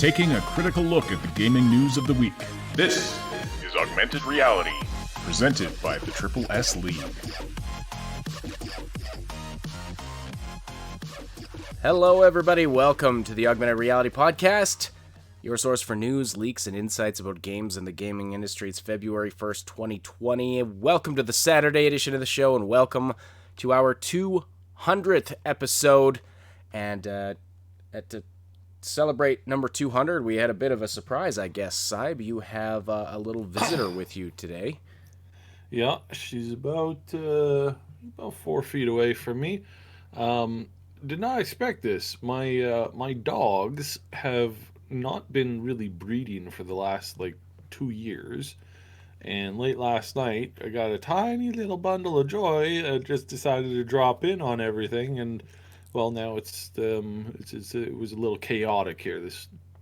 taking a critical look at the gaming news of the week. This is Augmented Reality, Presented by the Triple S League. Hello, everybody. Welcome to the Augmented Reality Podcast, your source for news, leaks, and insights about games in the gaming industry. It's February 1st, 2020. Welcome to the Saturday edition of the show, and welcome to our 200th episode. And to celebrate number 200, we had a bit of a surprise, I guess. Saib, you have a little visitor with you today. Yeah, she's about 4 feet away from me. Did not expect this. My dogs have not been really breeding for the last 2 years, and late last night I got a tiny little bundle of joy. Just decided to drop in on everything, and well, now it was a little chaotic here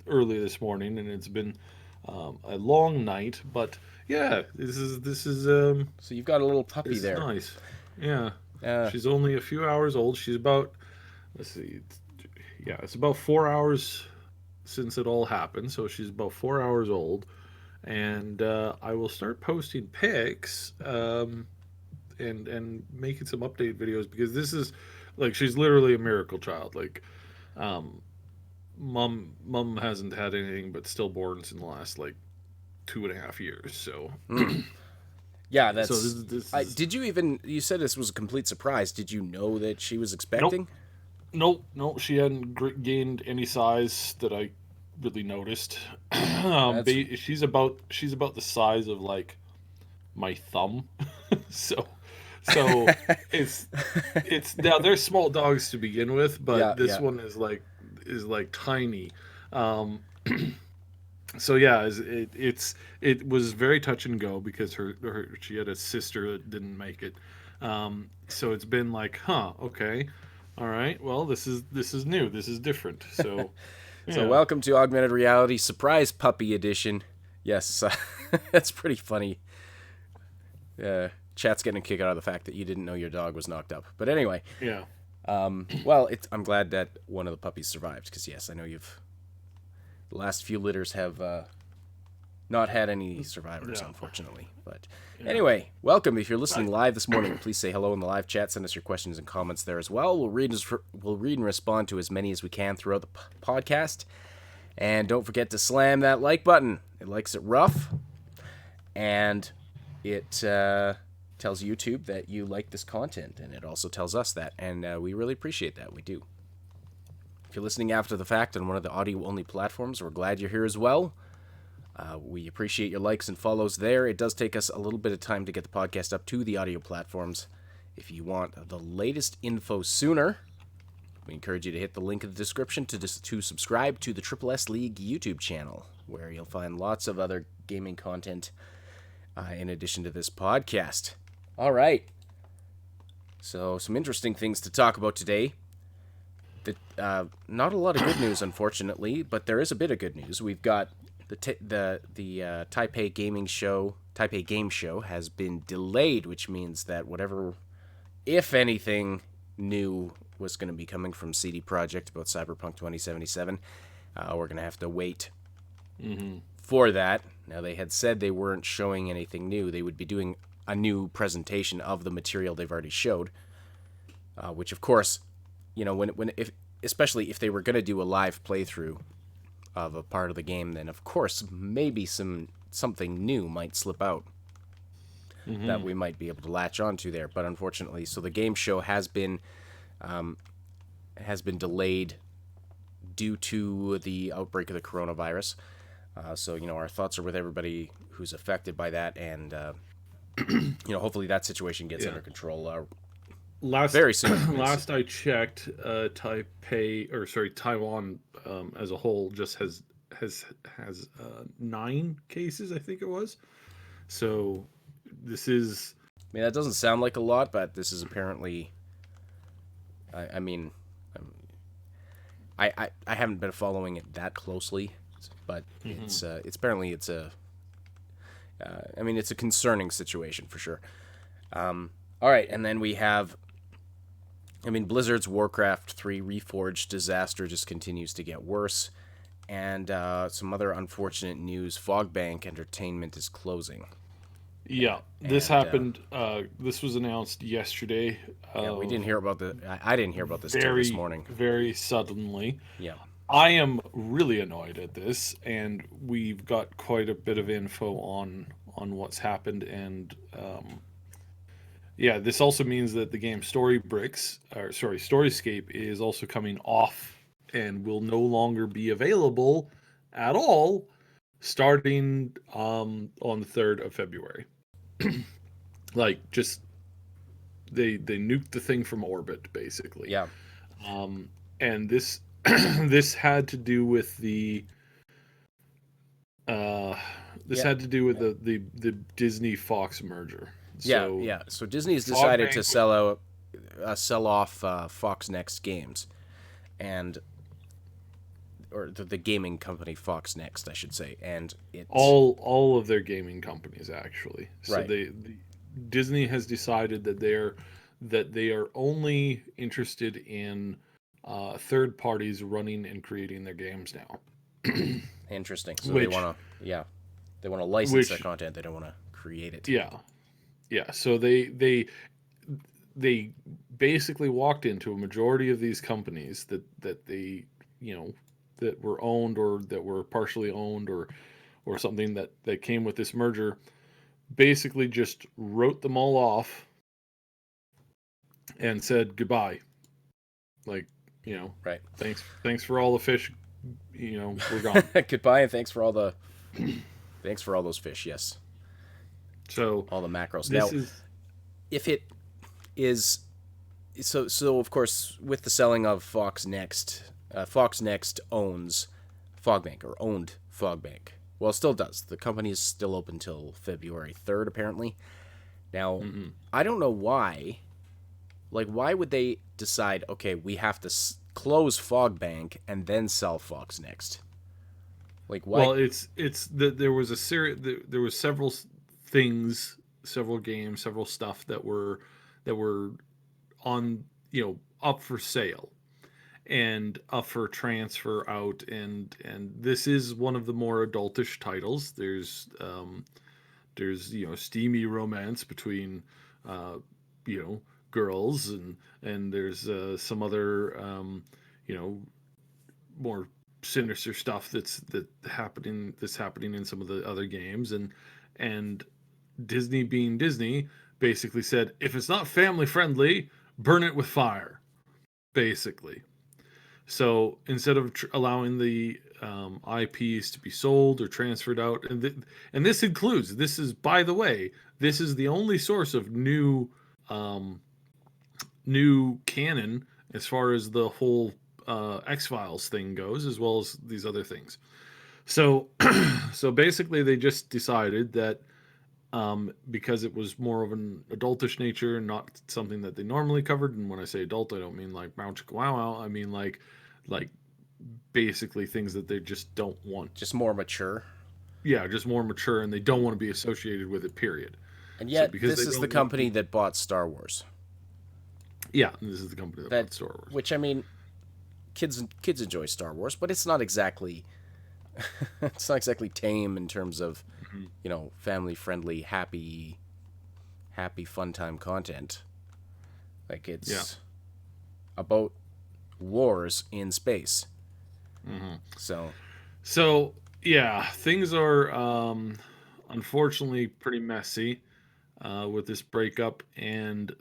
early this morning, and it's been a long night. But yeah, this is So you've got a little puppy there. Nice. Yeah. She's only a few hours old. She's about, let's see, it's about 4 hours since it all happened. So she's about 4 hours old, and I will start posting pics and making some update videos, because this is she's literally a miracle child. Mom hasn't had anything but stillborns in the last 2.5 years. So yeah, that's. So this is... Did you even? You said this was a complete surprise. Did you know that she was expecting? Nope. She hadn't gained any size that I really noticed. She's about the size of my thumb. so it's now they're small dogs to begin with, but this one is tiny. So yeah, it was very touch and go, because she had a sister that didn't make it. So it's been okay, all right, well, this is new, this is different. So yeah. So welcome to Augmented Reality Surprise Puppy Edition. Yes, that's pretty funny. Chat's getting a kick out of the fact that you didn't know your dog was knocked up. But anyway. Yeah. Well, I'm glad that one of the puppies survived, because yes, I know the last few litters have not had any survivors, unfortunately. But anyway, welcome. If you're listening live this morning, please say hello in the live chat. Send us your questions and comments there as well. We'll read and respond to as many as we can throughout the podcast. And don't forget to slam that like button. It likes it rough, and it tells YouTube that you like this content, and it also tells us that, and we really appreciate that. We do. If you're listening after the fact on one of the audio-only platforms, we're glad you're here as well. We appreciate your likes and follows there. It does take us a little bit of time to get the podcast up to the audio platforms. If you want the latest info sooner, we encourage you to hit the link in the description to subscribe to the Triple S League YouTube channel, where you'll find lots of other gaming content in addition to this podcast. All right. So some interesting things to talk about today. Not a lot of good news, unfortunately, but there is a bit of good news. We've got the Taipei Game Show has been delayed, which means that whatever, if anything, new was going to be coming from CD Projekt about Cyberpunk 2077, we're going to have to wait for that. Now, they had said they weren't showing anything new. They would be doing a new presentation of the material they've already showed, which, of course, especially if they were going to do a live playthrough of a part of the game, then of course maybe something new might slip out that we might be able to latch onto there. But unfortunately, so the game show has been delayed due to the outbreak of the coronavirus. So our thoughts are with everybody who's affected by that, and hopefully that situation gets under control. Very soon. Last I checked, Taiwan as a whole just has 9 cases, I think it was. So this is... I mean, that doesn't sound like a lot, but this is apparently... I haven't been following it that closely, but it's apparently it's a concerning situation for sure. All right, and then we have Blizzard's Warcraft 3 Reforged disaster just continues to get worse, And some other unfortunate news: Fogbank Entertainment is closing. Yeah, this happened. This was announced yesterday. Yeah, we didn't hear about I didn't hear about this till very, this morning. very suddenly. Yeah. I am really annoyed at this, and we've got quite a bit of info on what's happened. And yeah, this also means that the game Storyscape is also coming off and will no longer be available at all starting on the 3rd of February. Like, just they nuked the thing from orbit, basically. Yeah. And this this had to do with the had to do with the Disney Fox merger. So, Yeah. So Disney's decided to sell off Fox Next Games, or the gaming company Fox Next, I should say, and it's all of their gaming companies, actually. So right. Disney has decided that they are only interested in third parties running and creating their games now. Interesting. So they want to license their content. They don't want to create it. Yeah. So they basically walked into a majority of these companies that they that were owned or that were partially owned or something that came with this merger. Basically, just wrote them all off and said goodbye. Like, right. Thanks for all the fish. We're gone. Goodbye, and thanks for all those fish. Yes. So all the macros. Now, if it is so of course, with the selling of Fox Next owns Fogbank, or owned Fogbank. Well, it still does. The company is still open till February 3rd, apparently. Now, I don't know why. Like, why would they decide, okay, we have to close Fogbank and then sell Fox Next? Like, why? Well, it's there was a series. There was several things, several games, several stuff that were on, up for sale and up for transfer out, and this is one of the more adultish titles. There's steamy romance between girls, and there's some other more sinister stuff that's happening in some of the other games, and Disney, being Disney, basically said, if it's not family friendly, burn it with fire, basically. So instead of allowing the IPs to be sold or transferred out, and this is, by the way, this is the only source of new canon as far as the whole X-Files thing goes, as well as these other things. So so basically they just decided that because it was more of an adultish nature and not something that they normally covered, and when I say adult, I don't mean like wow wow, I mean like basically things that they just don't want. Just more mature. Yeah, just more mature, and they don't want to be associated with it, period. And yet, this is the company that bought Star Wars. Yeah, this is the company that bought Star Wars. Which, I mean, kids enjoy Star Wars, but it's not exactly tame in terms of, family friendly, happy fun time content. Like, it's about wars in space. So yeah, things are unfortunately pretty messy with this breakup, and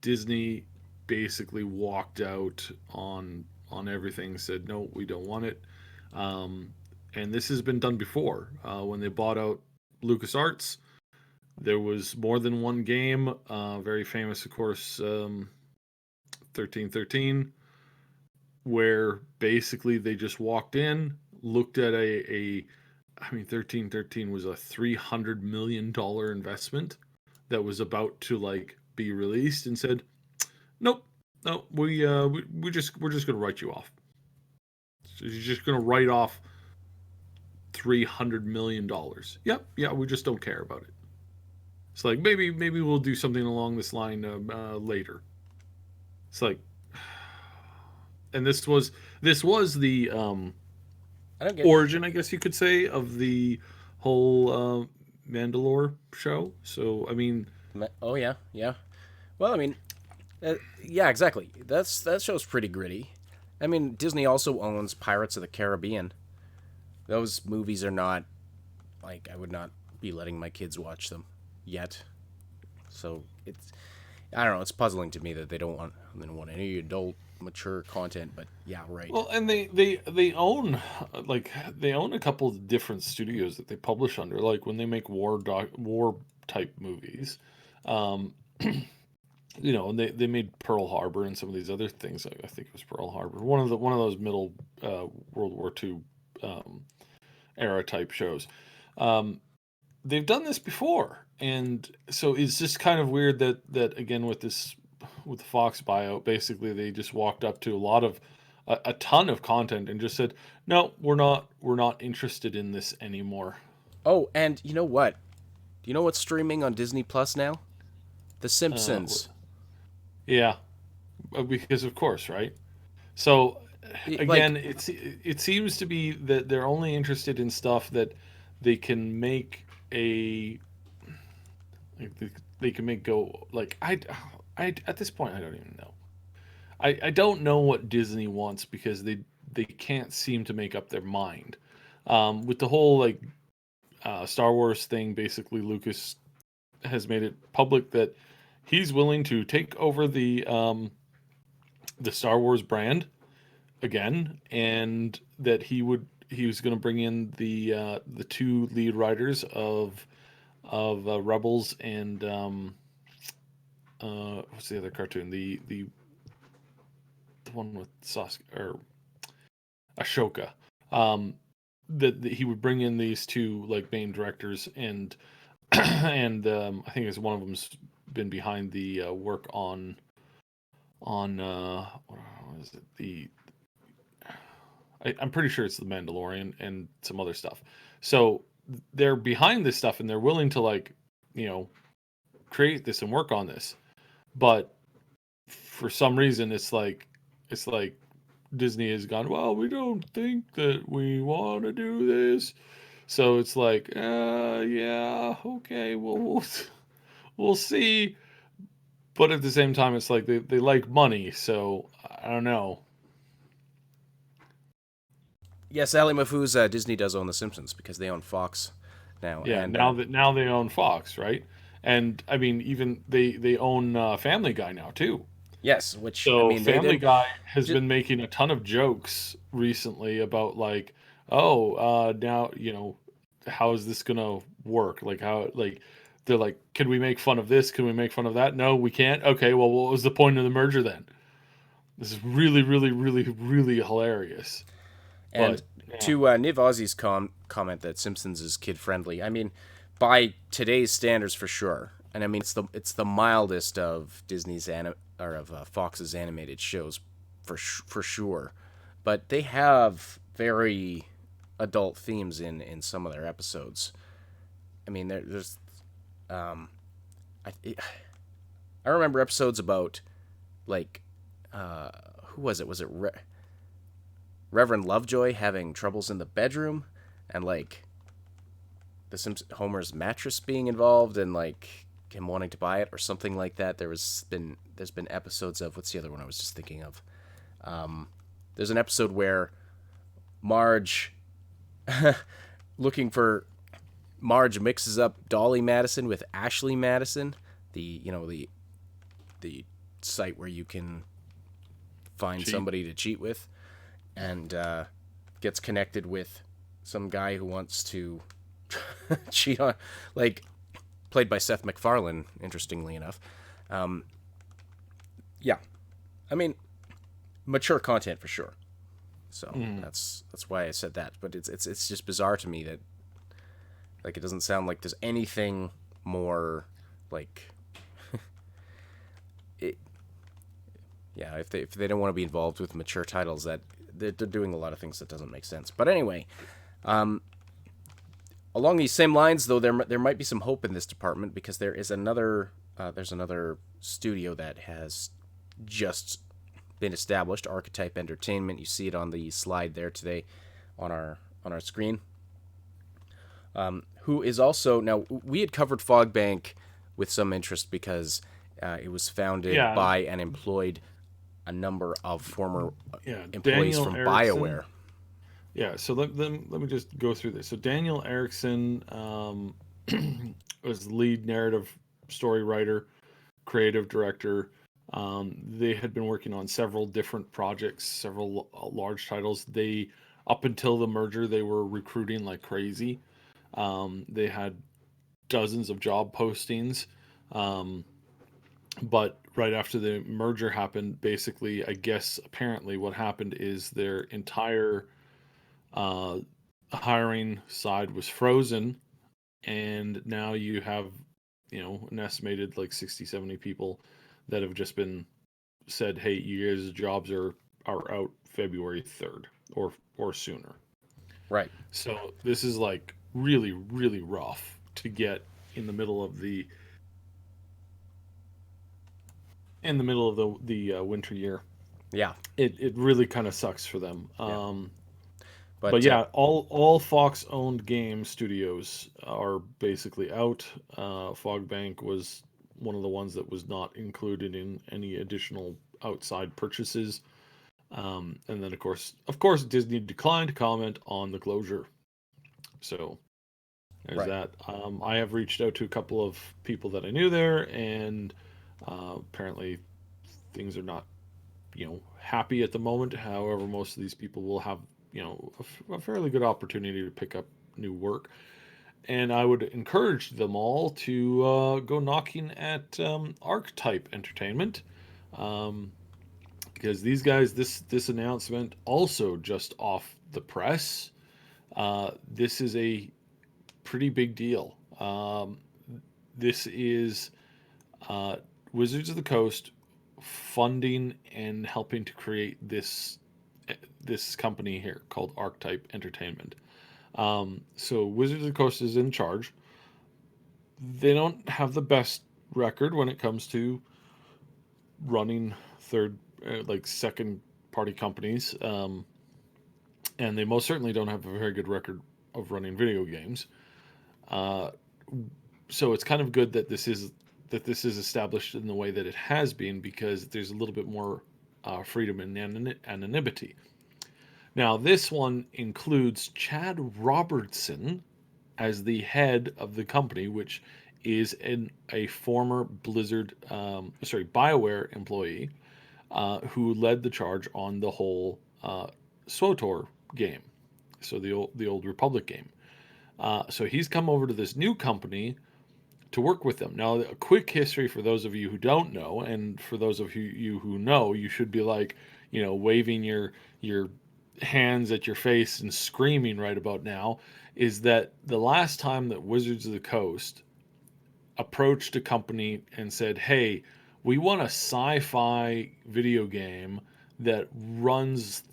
Disney basically walked out on everything, said no, we don't want it. And this has been done before. When they bought out LucasArts, there was more than one game. Very famous, of course, 1313, where basically they just walked in, looked at I mean, 1313 was a $300 million investment that was about to be released, and said, nope, no, we're just gonna write you off. So you're just gonna write off $300 million. Yep, yeah, we just don't care about it. It's like, maybe we'll do something along this line later. It's like, and this was the I don't get. origin, I guess you could say, of the whole Mandalore show. So I mean, Oh yeah, yeah. Well, I mean, yeah, exactly. That show's pretty gritty. I mean, Disney also owns Pirates of the Caribbean. Those movies are not like I would not be letting my kids watch them yet. So it's I don't know. It's puzzling to me that they don't want any adult mature content. But yeah, right. well, and they own they own a couple of different studios that they publish under. Like when they make war type movies, um, and they made Pearl Harbor and some of these other things. I think it was Pearl Harbor, one of those middle World War II era type shows. Um, they've done this before, and so it's just kind of weird that again with the Fox buyout, basically they just walked up to a ton of content and just said, no, we're not interested in this anymore. Oh, and you know what? Do you know what's streaming on Disney Plus now? The Uh, Simpsons. yeah, because of course, right? So Like again, it seems to be that they're only interested in stuff that they can make a like they can make go like I at this point I don't even know. I don't know what Disney wants because they can't seem to make up their mind. With the whole Star Wars thing, basically Lucas has made it public that he's willing to take over the Star Wars brand again, and that he was going to bring in the two lead writers of Rebels and what's the other cartoon, the one with Sasuke or Ashoka. That he would bring in these two like main directors, and and I think it's one of them's been behind the work on what is it, I'm pretty sure it's the Mandalorian and some other stuff. So they're behind this stuff and they're willing to create this and work on this, but for some reason it's like Disney has gone, well, we don't think that we want to do this. So it's like, yeah, okay, well, we'll see. But at the same time, it's like they like money, so I don't know. yes, Ali Mafouz, Disney does own The Simpsons because they own Fox now, Yeah, and now they own Fox, right? And I mean, even they own Family Guy now too. yes, which I So mean they Family did. Guy has Just, been making a ton of jokes recently about like, oh, now how is this gonna work? Like how they're like, can we make fun of this? Can we make fun of that? No, we can't. Okay, well, what was the point of the merger then? This is really, really, really, really hilarious. and But yeah, to Niv Ozzy's comment that Simpsons is kid friendly. I mean, by today's standards for sure. And I mean it's the mildest of Fox's animated shows for sure. But they have very adult themes in some of their episodes. I mean there's um I I remember episodes about like who was it? Was it Reverend Lovejoy having troubles in the bedroom, and like Homer's mattress being involved, and like him wanting to buy it or something like that. There's been episodes of what's the other one I was just thinking of. There's an episode where Marge, looking for Marge mixes up Dolly Madison with Ashley Madison, the site where you can find cheap. somebody to cheat with, and gets connected with some guy who wants to cheat on, like, played by Seth MacFarlane, interestingly enough. Yeah, I mean, mature content for sure. So that's why I said that. But it's just bizarre to me that like it doesn't sound like there's anything more like it. Yeah, if they don't want to be involved with mature titles, that they're doing a lot of things that doesn't make sense. But anyway, along these same lines, though, there might be some hope in this department because there's another studio that has just been established, Archetype Entertainment. You see it on the slide there today on our on our screen, who is also, now we had covered Fogbank with some interest because it was founded Yeah. by and employed a number of former employees Daniel from Erickson. BioWare. Yeah, so let me just go through this. So Daniel Erickson was the lead narrative story writer, creative director. They had been working on several different projects, several large titles. They, up until the merger, they were recruiting like crazy. They had dozens of job postings. But right after the merger happened, basically, I guess apparently what happened is their entire uh, hiring side was frozen, and now you have, an estimated like 60, 70 people that have just been said, hey, you guys' jobs are out February 3rd or sooner. Right. So this is like really, really rough to get in the middle of the winter year. Yeah. It really kind of sucks for them. Yeah. But yeah, all Fox owned game studios are basically out. Fogbank was one of the ones that was not included in any additional outside purchases. And then of course, Disney declined to comment on the closure. So there's that. I have reached out to a couple of people that I knew there, and apparently things are not, happy at the moment. However, most of these people will have, a fairly good opportunity to pick up new work. And I would encourage them all to go knocking at Archetype Entertainment, because these guys, this announcement also just off the press. This is a pretty big deal. This is Wizards of the Coast funding and helping to create this company here called Archetype Entertainment. So Wizards of the Coast is in charge. They don't have the best record when it comes to running second party companies, and they most certainly don't have a very good record of running video games. So it's kind of good that this is established in the way that it has been, because there's a little bit more freedom and anonymity. Now, this one includes Chad Robertson as the head of the company, which is a former BioWare employee who led the charge on the whole SWTOR game, so the old Republic game. So he's come over to this new company to work with them. Now, a quick history for those of you who don't know, and for those of you who know, you should be like, waving your hands at your face and screaming right about now, is that the last time that Wizards of the Coast approached a company and said, hey, we want a sci-fi video game that runs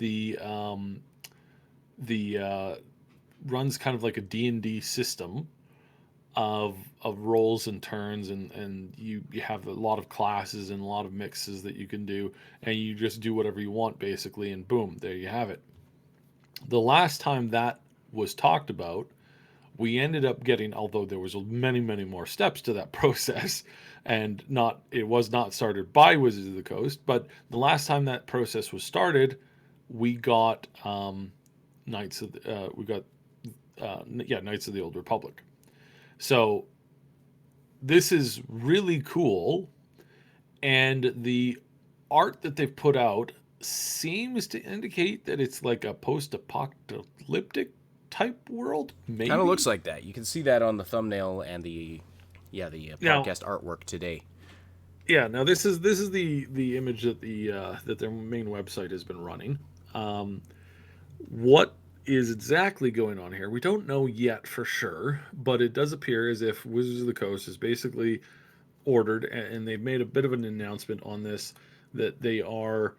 runs kind of like a D&D system of roles and turns, and you have a lot of classes and a lot of mixes that you can do, and you just do whatever you want basically, and boom, there you have it. The last time that was talked about, we ended up getting, although there was many more steps to that process, and it was not started by Wizards of the Coast, but the last time that process was started, we got Knights of the Old Republic. So this is really cool, and the art that they've put out seems to indicate that it's like a post-apocalyptic type world. Maybe kind of looks like that. You can see that on the thumbnail and the podcast artwork today. Yeah. Now this is the image that that their main website has been running. What is exactly going on here, we don't know yet for sure, but it does appear as if Wizards of the Coast is basically ordered, and they've made a bit of an announcement on this, that they are,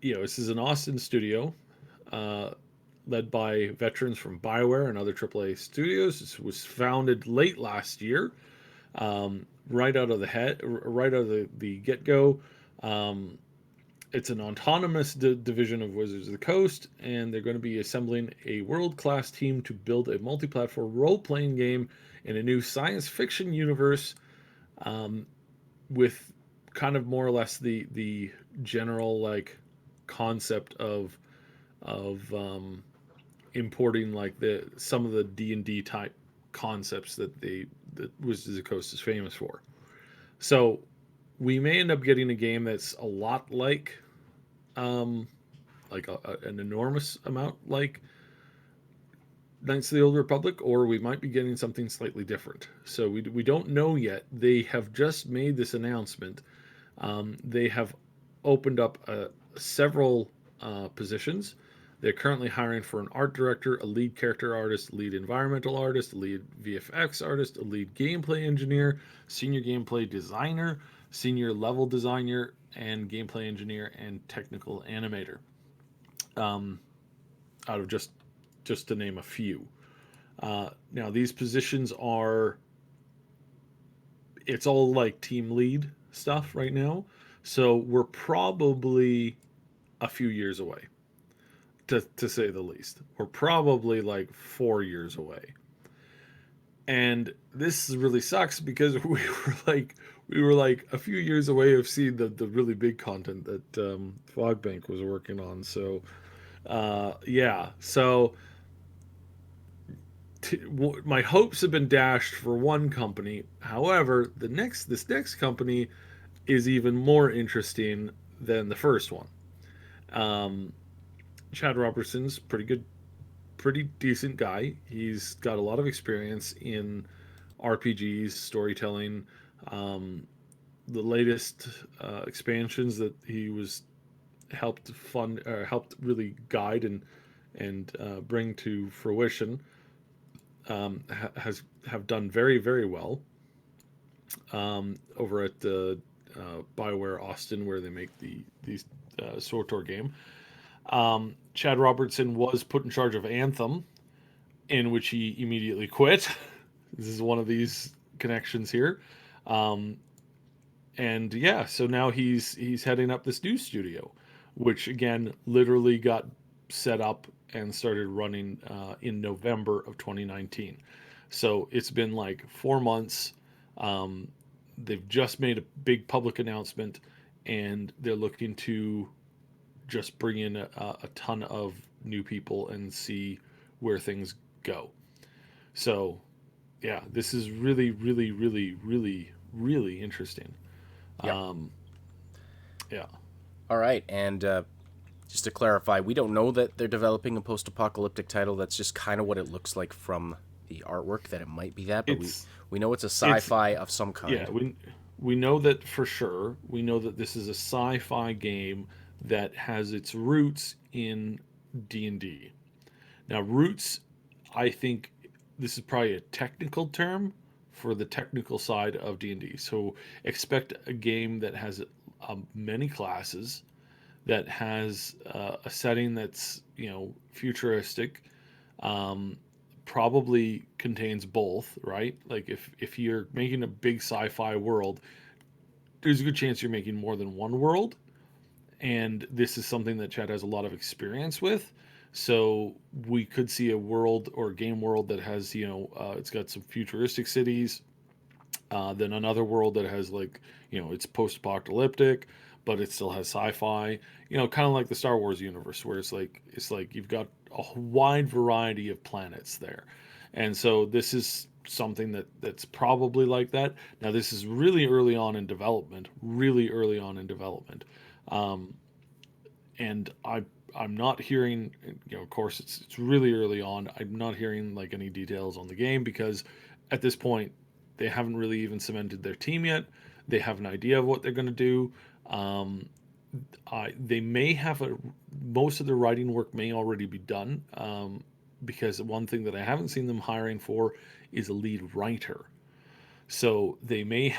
this is an Austin studio, led by veterans from BioWare and other AAA studios. This was founded late last year, right out of the get-go. It's an autonomous division of Wizards of the Coast, and they're going to be assembling a world-class team to build a multi-platform role-playing game in a new science fiction universe, with kind of more or less the general like concept of importing like the some of the D&D type concepts that Wizards of the Coast is famous for. So we may end up getting a game that's a lot um, like an enormous amount like Knights of the Old Republic, or we might be getting something slightly different. So we don't know yet. They have just made this announcement. They have opened up several positions. They're currently hiring for an art director, a lead character artist, lead environmental artist, a lead VFX artist, a lead gameplay engineer, senior gameplay designer, senior level designer, and gameplay engineer and technical animator. Out of just to name a few. Now these positions are it's all like team lead stuff right now, so we're probably a few years away, to say the least. We're probably like 4 years away, and this really sucks because we were like a few years away of seeing the really big content that Fogbank was working on. So yeah, so my hopes have been dashed for one company. However, this next company is even more interesting than the first one. Um, Chad Robertson's pretty decent guy. He's got a lot of experience in RPGs, storytelling. The latest expansions that he was helped fund or helped really guide and bring to fruition have done very well over at the BioWare Austin, where they make these SWTOR game. Chad Robertson was put in charge of Anthem, in which he immediately quit. This is one of these connections here, um, and yeah, so now he's heading up this new studio, which again literally got set up and started running in November of 2019. So it's been like 4 months. Um, they've just made a big public announcement, and they're looking to just bring in a ton of new people and see where things go. So yeah, this is really interesting. Yep. Yeah. All right, and just to clarify, we don't know that they're developing a post-apocalyptic title. That's just kind of what it looks like from the artwork, that it might be that, but we know it's a sci-fi of some kind. Yeah, we know that for sure. We know that this is a sci-fi game that has its roots in D&D. Now, roots, I think this is probably a technical term for the technical side of D&D. So expect a game that has many classes, that has a setting that's futuristic, probably contains both, right? Like if you're making a big sci-fi world, there's a good chance you're making more than one world, and this is something that Chad has a lot of experience with. So we could see a world or a game world that has it's got some futuristic cities, then another world that has like it's post-apocalyptic, but it still has sci-fi. Kind of like the Star Wars universe, where it's like you've got a wide variety of planets there, and so this is something that's probably like that. Now this is really early on in development, um, and I'm not hearing, of course it's really early on. I'm not hearing like any details on the game because at this point they haven't really even cemented their team yet. They have an idea of what they're going to do. Um, they may have most of the writing work may already be done, because one thing that I haven't seen them hiring for is a lead writer. So they may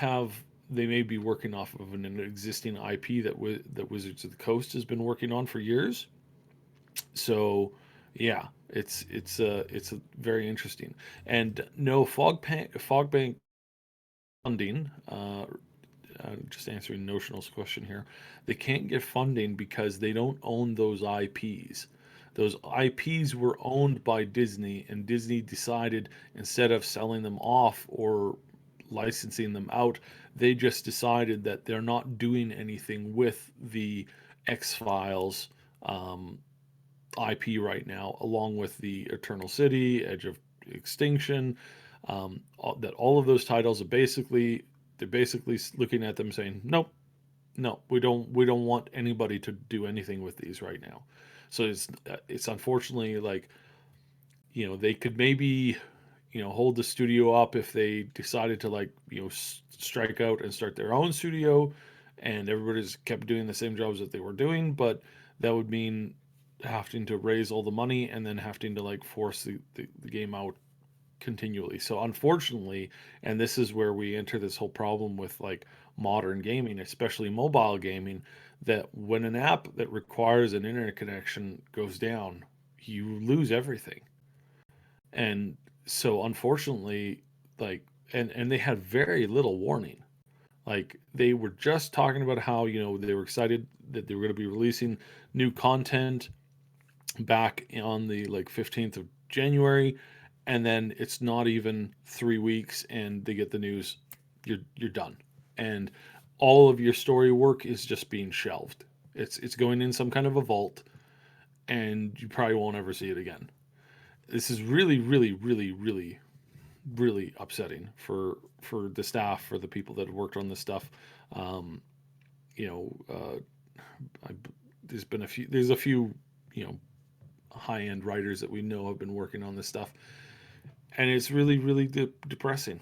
be working off of an existing IP that Wizards of the Coast has been working on for years. So yeah, it's very interesting. And no, Fogbank funding just answering Notional's question here, they can't get funding because they don't own those IPs. Those IPs were owned by Disney, and Disney decided instead of selling them off or licensing them out, they just decided that they're not doing anything with the X Files IP right now, along with the Eternal City, Edge of Extinction. That all of those titles are they're basically looking at them saying, nope, no, we don't want anybody to do anything with these right now. So it's unfortunately like, they could maybe, hold the studio up if they decided to, like, strike out and start their own studio, and everybody's kept doing the same jobs that they were doing, but that would mean having to raise all the money and then having to, like, force the game out continually. So unfortunately, and this is where we enter this whole problem with, like, modern gaming, especially mobile gaming, that when an app that requires an internet connection goes down, you lose everything. And so unfortunately, like, and they had very little warning. Like, they were just talking about how, they were excited that they were going to be releasing new content back on the, like, 15th of January, and then it's not even 3 weeks and they get the news, you're done. And all of your story work is just being shelved. It's going in some kind of a vault, and you probably won't ever see it again. This is really, really, really, really, really upsetting for the staff, for the people that have worked on this stuff. Um, you know, I, there's a few, high end writers that we know have been working on this stuff, and it's really, really depressing.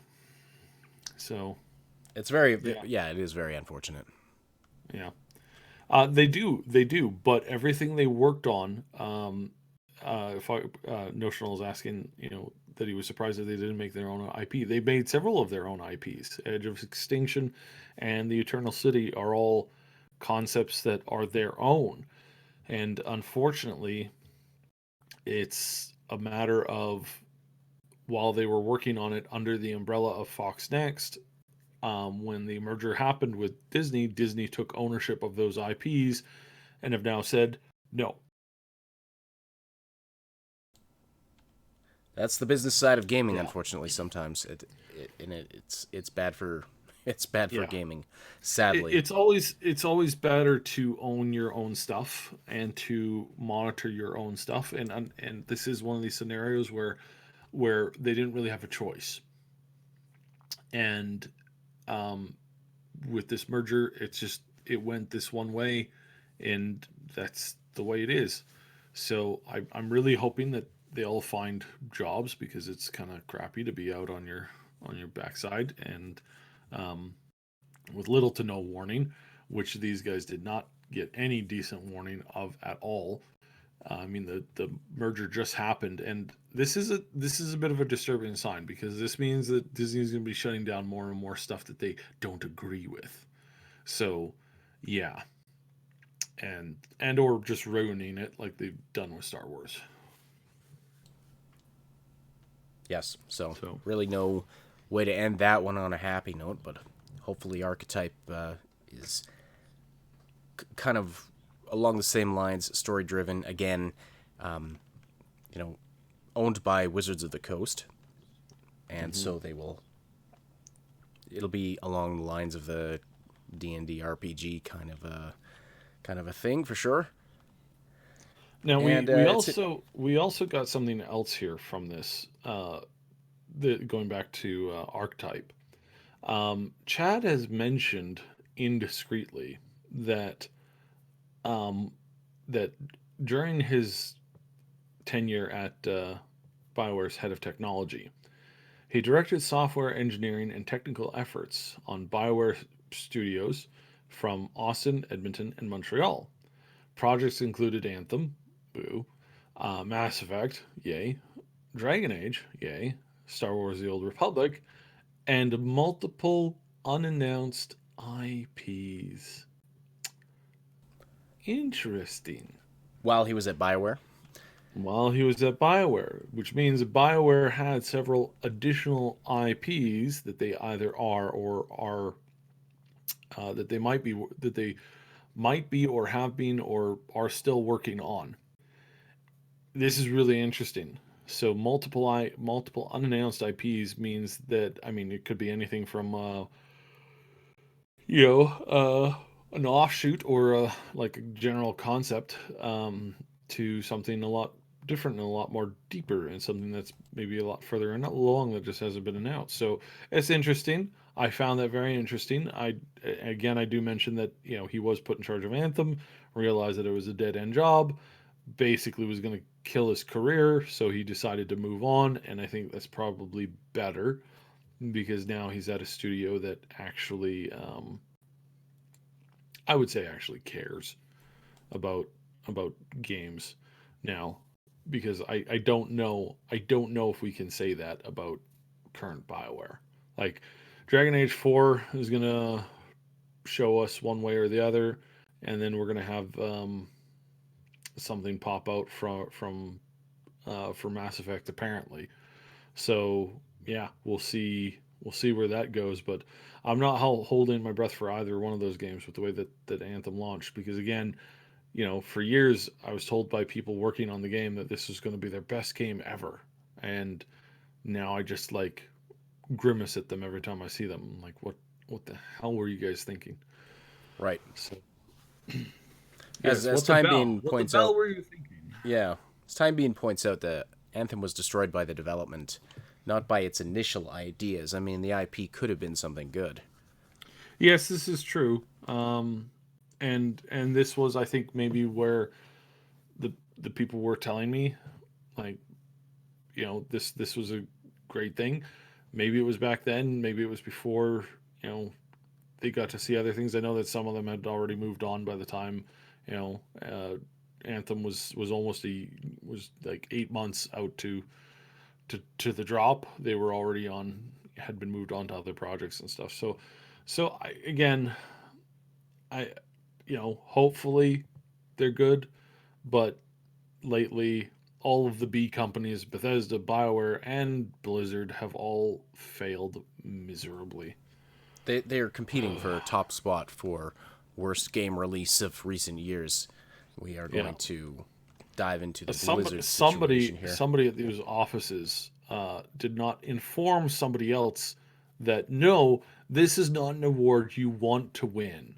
So It's very, yeah, yeah, it is very unfortunate. yeah. They do, but everything they worked on, if Notional is asking, that he was surprised that they didn't make their own IP. They made several of their own IPs. Edge of Extinction and the Eternal City are all concepts that are their own. And unfortunately, it's a matter of, while they were working on it under the umbrella of Fox Next, when the merger happened with Disney, Disney took ownership of those IPs and have now said no. That's the business side of gaming. Yeah. Unfortunately, sometimes it's bad for it's bad for Yeah. gaming. Sadly, It's always better to own your own stuff and to monitor your own stuff, and this is one of these scenarios where they didn't really have a choice. And um, with this merger, it went this one way, and that's the way it is. So I'm really hoping that they all find jobs, because it's kind of crappy to be out on your backside, and um, with little to no warning, which these guys did not get any decent warning of at all. I mean, the merger just happened, and this is a bit of a disturbing sign, because this means that Disney's going to be shutting down more and more stuff that they don't agree with. So, yeah, and or just ruining it like they've done with Star Wars. yes. So So really no way to end that one on a happy note, but hopefully Archetype is kind of along the same lines, story driven again. Um, owned by Wizards of the Coast, and so they will. It'll be along the lines of the D&D RPG kind of a thing for sure. now And we also got something else here from this. Going back to Archetype, Chad has mentioned indiscreetly that that during his tenure at BioWare's head of technology, he directed software engineering and technical efforts on BioWare studios from Austin, Edmonton, and Montreal. Projects included Anthem, boo, Mass Effect, yay, Dragon Age, yay, Star Wars The Old Republic, and multiple unannounced IPs. Interesting. while he was at BioWare, While he was at BioWare, which means that BioWare had several additional IPs that they either are or are that they might be or have been or are still working on. This is really interesting. So multiple unannounced IPs means that, I mean, it could be anything from you know an offshoot or like a general concept, to something a lot different and a lot more deeper, and something that's maybe a lot further and not along that just hasn't been announced. So it's interesting. I found that very interesting. I do mention that, he was put in charge of Anthem, realized that it was a dead end job, basically was going to kill his career, so he decided to move on, and I think that's probably better because now he's at a studio that actually, I would say, actually cares about games now, because I don't know if we can say that about current BioWare. Like, Dragon Age 4 is gonna show us one way or the other, and then we're gonna have something pop out for Mass Effect apparently. So yeah, we'll see where that goes, but I'm not holding my breath for either one of those games with the way that Anthem launched, because again, for years I was told by people working on the game that this was going to be their best game ever, and now I just like grimace at them every time I see them. I'm like, what the hell were you guys thinking? Right. So, As Time Being points out, were you thinking? yeah, as Time Being points out, that Anthem was destroyed by the development, not by its initial ideas. I mean, the IP could have been something good. Yes, this is true. And this was, I think, maybe where the people were telling me, like, this was a great thing. Maybe it was back then, maybe it was before, they got to see other things. I know that some of them had already moved on by the time, Anthem was like 8 months out to the drop. They were already had been moved on to other projects and stuff. So I, hopefully they're good, but lately all of the B companies, Bethesda, BioWare, and Blizzard, have all failed miserably. They are competing for a top spot for worst game release of recent years. We are going to dive into the Blizzard situation here. Somebody at these offices did not inform somebody else that, no, this is not an award you want to win.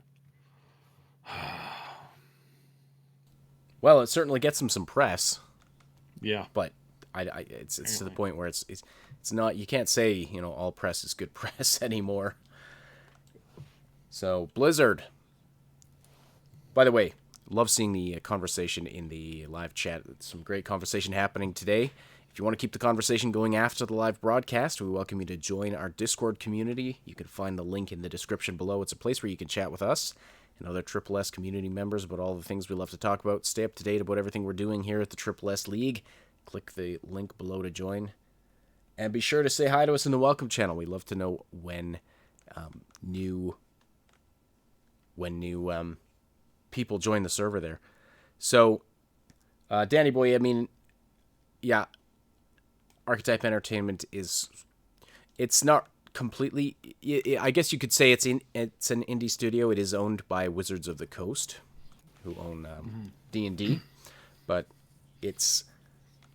Well, it certainly gets them some press. Yeah, but it's anyway. To the point where it's not, you can't say all press is good press anymore. So Blizzard. By the way, love seeing the conversation in the live chat. Some great conversation happening today. If you want to keep the conversation going after the live broadcast, we welcome you to join our Discord community. You can find the link in the description below. It's a place where you can chat with us and other Triple S community members about all the things we love to talk about. Stay up to date about everything we're doing here at the Triple S League. Click the link below to join. And be sure to say hi to us in the welcome channel. We love to know when new people join the server there. So, Danny boy, I mean, yeah, Archetype Entertainment it's not completely, I guess you could say it's an indie studio. It is owned by Wizards of the Coast, who own D&D, but it's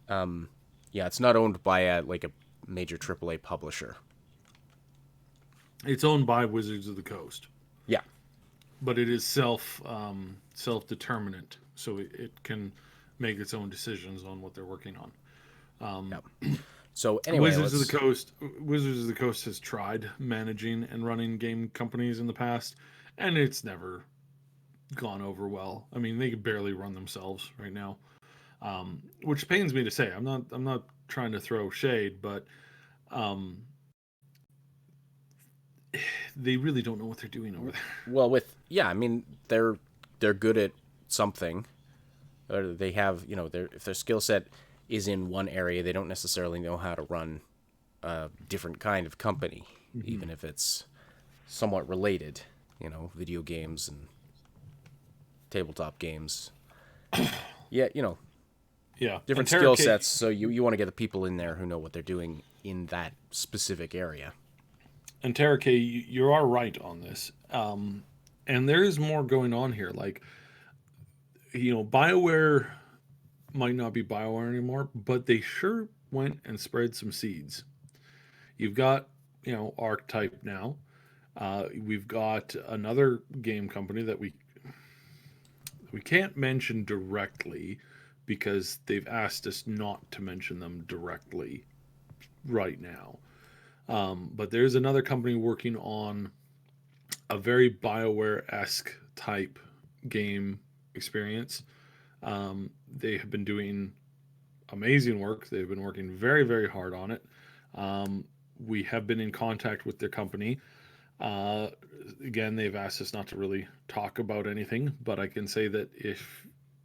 it's not owned by a major AAA publisher. It's owned by Wizards of the Coast. Yeah, but it is self-determinant, so it can make its own decisions on what they're working on. So anyway, Wizards of the Coast has tried managing and running game companies in the past, and it's never gone over well. I mean, they can barely run themselves right now, which pains me to say. I'm not trying to throw shade, but they really don't know what they're doing over there. Well, I mean, they're good at something, or they have, if their skill set is in one area, they don't necessarily know how to run a different kind of company, even if it's somewhat related, video games and tabletop games. Different skill sets. So you want to get the people in there who know what they're doing in that specific area. And Terra K, you are right on this. And there is more going on here. Like, BioWare might not be BioWare anymore, but they sure went and spread some seeds. You've got, Archetype now. We've got another game company that we can't mention directly because they've asked us not to mention them directly right now. But there's another company working on a very BioWare-esque type game experience. They have been doing amazing work. They've been working very, very hard on it. We have been in contact with their company. Again, they've asked us not to really talk about anything, but I can say that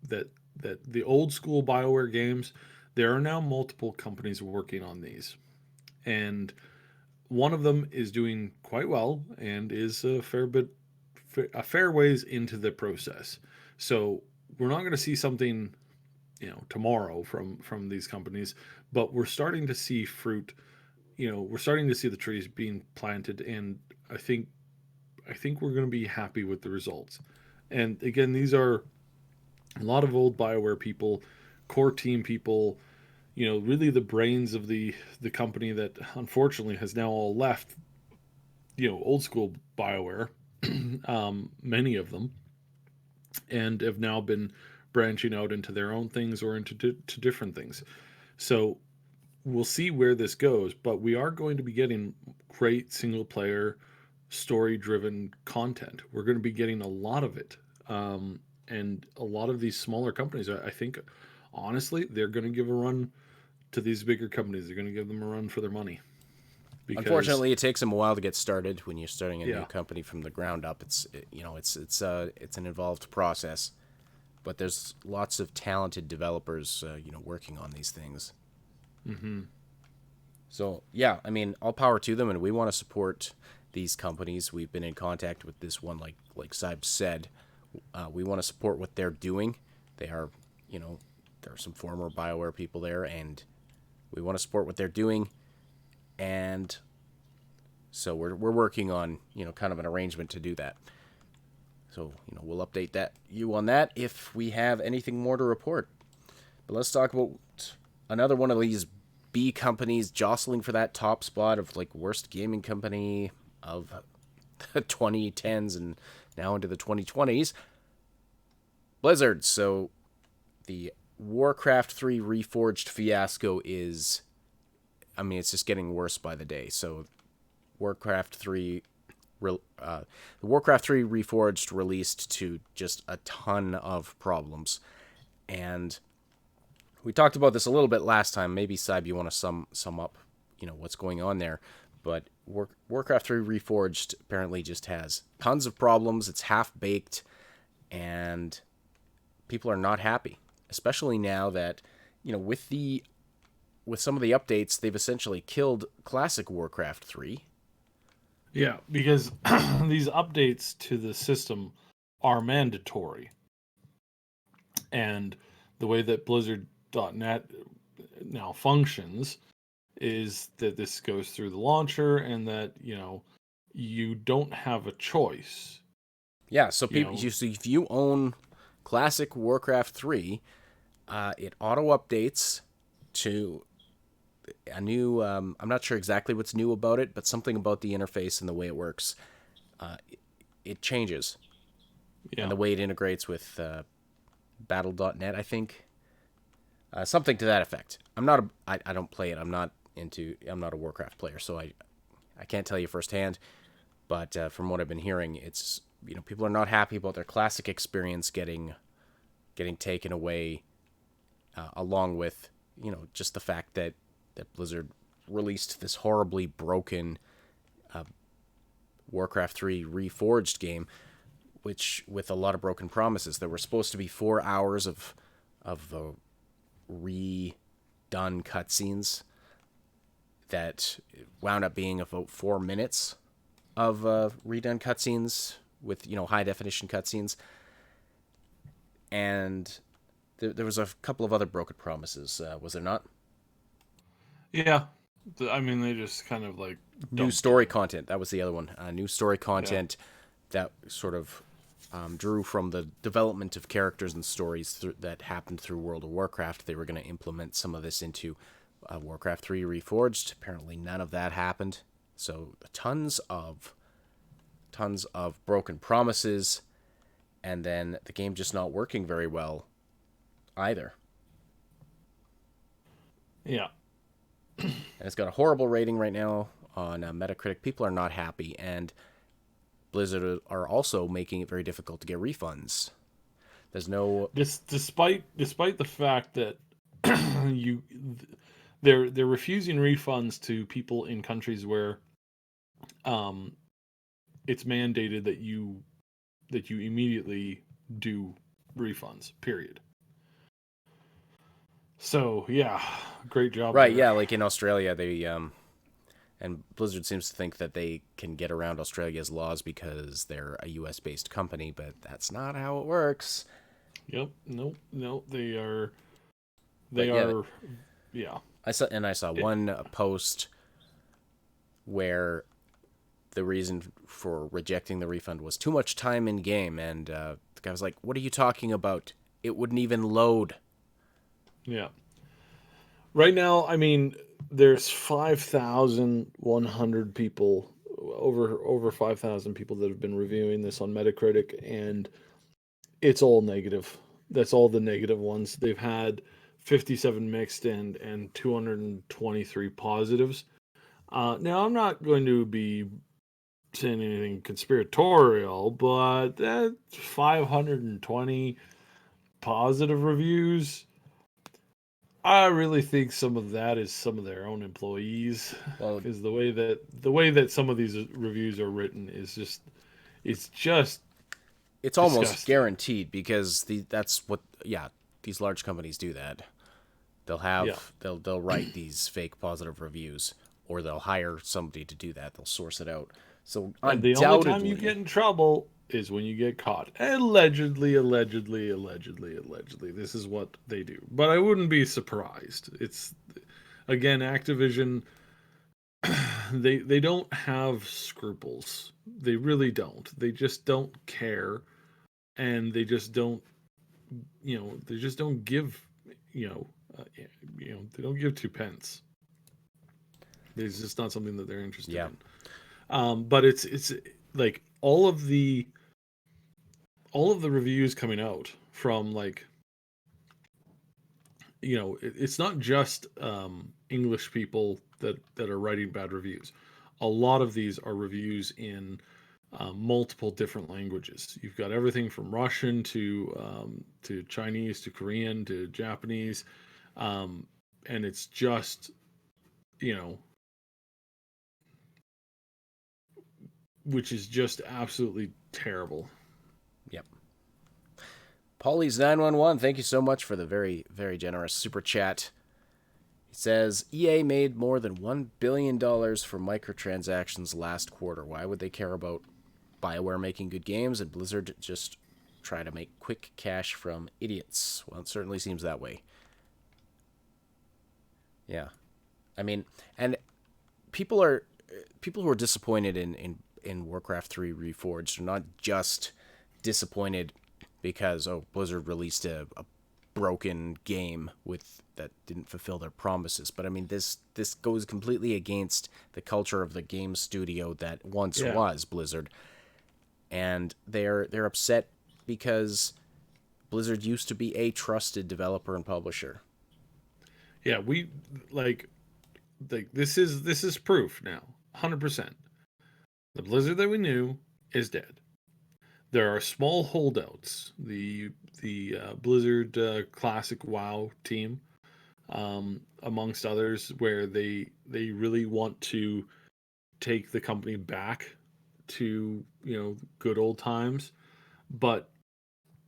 that the old school BioWare games, there are now multiple companies working on these, and one of them is doing quite well and is a fair ways into the process. So we're not going to see something, tomorrow from these companies, but we're starting to see fruit. We're starting to see the trees being planted, and I think we're going to be happy with the results. And again, these are a lot of old BioWare people, core team people, really the brains of the company that unfortunately has now all left, old school BioWare, many of them, and have now been branching out into their own things or into to different things. So we'll see where this goes, but we are going to be getting great single player, story driven content. We're going to be getting a lot of it. And a lot of these smaller companies, I think, honestly, they're going to give a run to these bigger companies. They're going to give them a run for their money. Unfortunately, it takes them a while to get started when you're starting a new company from the ground up. It's an involved process, but there's lots of talented developers, working on these things. Mm-hmm. So yeah, I mean, all power to them, and we want to support these companies. We've been in contact with this one, like Saib said. We want to support what they're doing. They are, there are some former BioWare people there, and we want to support what they're doing. And so we're working on, kind of an arrangement to do that. So, we'll update you on that if we have anything more to report. But let's talk about another one of these B companies jostling for that top spot of worst gaming company of the 2010s and now into the 2020s. Blizzard. So the Warcraft 3 Reforged fiasco is, it's just getting worse by the day. So Warcraft 3 the Warcraft 3 Reforged released to just a ton of problems. And we talked about this a little bit last time. Maybe, Saib, you want to sum up, what's going on there. But Warcraft 3 Reforged apparently just has tons of problems. It's half-baked, and people are not happy. Especially now that, with some of the updates, they've essentially killed classic Warcraft 3. Yeah, because these updates to the system are mandatory. And the way that Blizzard.net now functions is that this goes through the launcher and that, you don't have a choice. Yeah, so if you own classic Warcraft 3, it auto-updates to a new, I'm not sure exactly what's new about it, but something about the interface and the way it works, it changes. Yeah. And the way it integrates with Battle.net, I think. Something to that effect. I don't play it. I'm not a Warcraft player, so I can't tell you firsthand. But from what I've been hearing, it's, people are not happy about their classic experience getting taken away, along with, just the fact that Blizzard released this horribly broken Warcraft 3 Reforged game, which with a lot of broken promises. There were supposed to be 4 hours of redone cutscenes that wound up being about 4 minutes of redone cutscenes with, high definition cutscenes. And there was a couple of other broken promises, was there not? Yeah. They just kind of new story content. That was the other one. New story content that sort of drew from the development of characters and stories that happened through World of Warcraft. They were going to implement some of this into Warcraft 3 Reforged. Apparently none of that happened. So tons of broken promises, and then the game just not working very well either. Yeah. And it's got a horrible rating right now on Metacritic. People are not happy, and Blizzard are also making it very difficult to get refunds. There's no Despite the fact that they're refusing refunds to people in countries where it's mandated that you immediately do refunds, period. So yeah, great job. right, there. yeah, like in Australia, they and Blizzard seems to think that they can get around Australia's laws because they're a U.S. based company, but that's not how it works. Yep. No. They are. Yeah. I saw one post where the reason for rejecting the refund was too much time in game, and the guy was like, "What are you talking about? It wouldn't even load." Yeah. Right now, I mean, there's 5,100 people, over 5,000 people that have been reviewing this on Metacritic, and it's all negative. That's all the negative ones. They've had 57 mixed and 223 positives. Now, I'm not going to be saying anything conspiratorial, but that 520 positive reviews, I really think some of that is some of their own employees, Well, because the way that some of these reviews are written is just, it's just it's almost disgusting. guaranteed because that's what these large companies do that. They'll have they'll write these fake positive reviews, or they'll hire somebody to do that. They'll source it out. So And the only time you get in trouble is when you get caught. Allegedly. This is what they do. But I wouldn't be surprised. It's, again, Activision, they don't have scruples. They really don't. They just don't care, and they just don't give, they don't give two pence. It's just not something that they're interested in. But it's like all of the reviews coming out from, like, it's not just English people that are writing bad reviews. A lot of these are reviews in multiple different languages. You've got everything from Russian to Chinese to Korean to Japanese, and it's just, which is just absolutely terrible. Yep. Polly's 911, thank you so much for the very, very generous super chat. He says, EA made more than $1 billion for microtransactions last quarter. Why would they care about BioWare making good games and Blizzard just try to make quick cash from idiots? Well, it certainly seems that way. Yeah. I mean, and people who are disappointed in Warcraft 3 Reforged are not just disappointed because Blizzard released a broken game that didn't fulfill their promises, but I mean this goes completely against the culture of the game studio that once was Blizzard, and they're upset because Blizzard used to be a trusted developer and publisher. Yeah, we like this is proof now, 100%. The Blizzard that we knew is dead. There are small holdouts. The Blizzard Classic WoW team, amongst others, where they really want to take the company back to good old times, but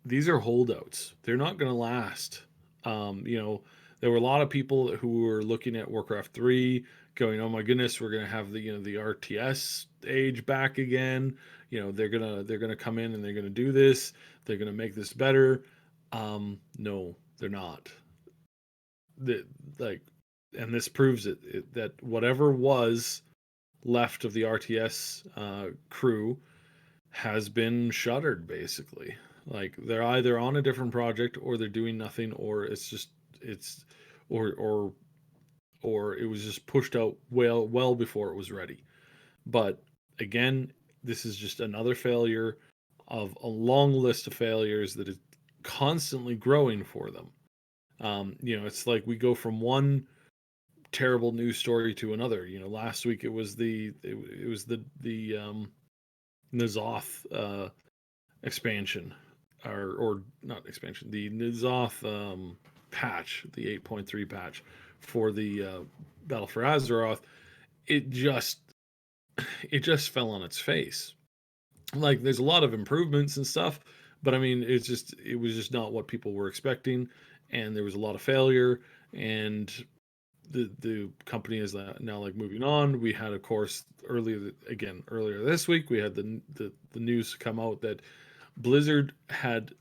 these are holdouts. They're not going to last. There were a lot of people who were looking at Warcraft 3 going, "Oh my goodness, we're going to have the RTS age back again. They're going to come in and they're going to do this. They're going to make this better." No, they're not. And this proves it that whatever was left of the RTS crew has been shuttered basically. Like they're either on a different project or they're doing nothing, or it's or or it was just pushed out well before it was ready. But again, this is just another failure of a long list of failures that is constantly growing for them. It's like we go from one terrible news story to another. Last week it was the N'Zoth expansion, or not expansion, the N'Zoth patch, the 8.3 patch for the Battle for Azeroth. It just it just fell on its face. Like there's a lot of improvements and stuff, but I mean it was just not what people were expecting, and there was a lot of failure, and the company is now like moving on. We had, of course, earlier this week we had the news come out that Blizzard had,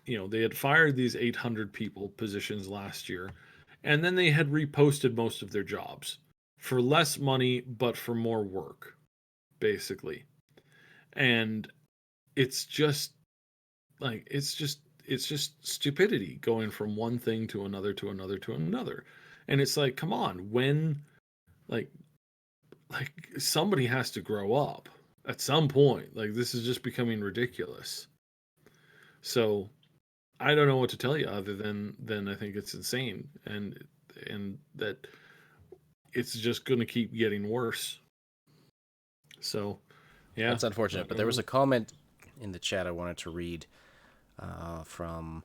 they had fired these 800 people positions last year, and then they had reposted most of their jobs for less money but for more work, basically. And it's just it's just stupidity going from one thing to another to another to another. And it's like, come on, when like like somebody has to grow up at some point. Like this is just becoming ridiculous. So I don't know what to tell you other than I think it's insane, and that it's just going to keep getting worse. So yeah, That's unfortunate. But there was a comment in the chat I wanted to read from.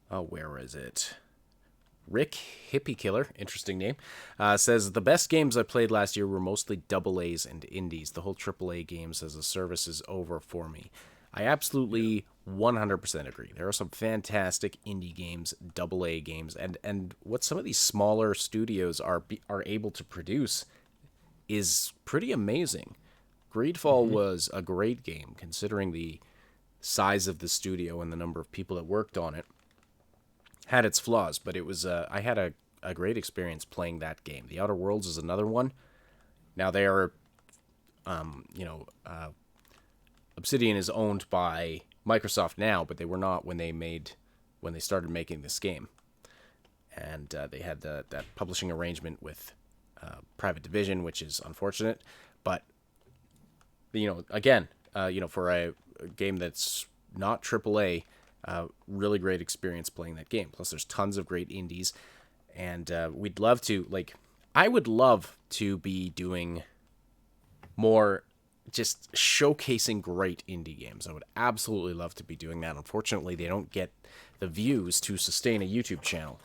Oh, where is it? Rick Hippie Killer, interesting name, says the best games I played last year were mostly double A's and indies. The whole AAA games as a service is over for me. I absolutely 100% agree. There are some fantastic indie games, double A games, and what some of these smaller studios are able to produce is pretty amazing. Greedfall was a great game considering the size of the studio and the number of people that worked on it. Had its flaws, but it was I had a great experience playing that game. The Outer Worlds is another one. Now they are, Obsidian is owned by Microsoft now, but they were not when they started making this game, and they had that publishing arrangement with Private Division, which is unfortunate. But again, for a game that's not AAA. Really great experience playing that game. Plus, there's tons of great indies, and we'd love to, I would love to be doing more, just showcasing great indie games. I would absolutely love to be doing that. Unfortunately, they don't get the views to sustain a YouTube channel,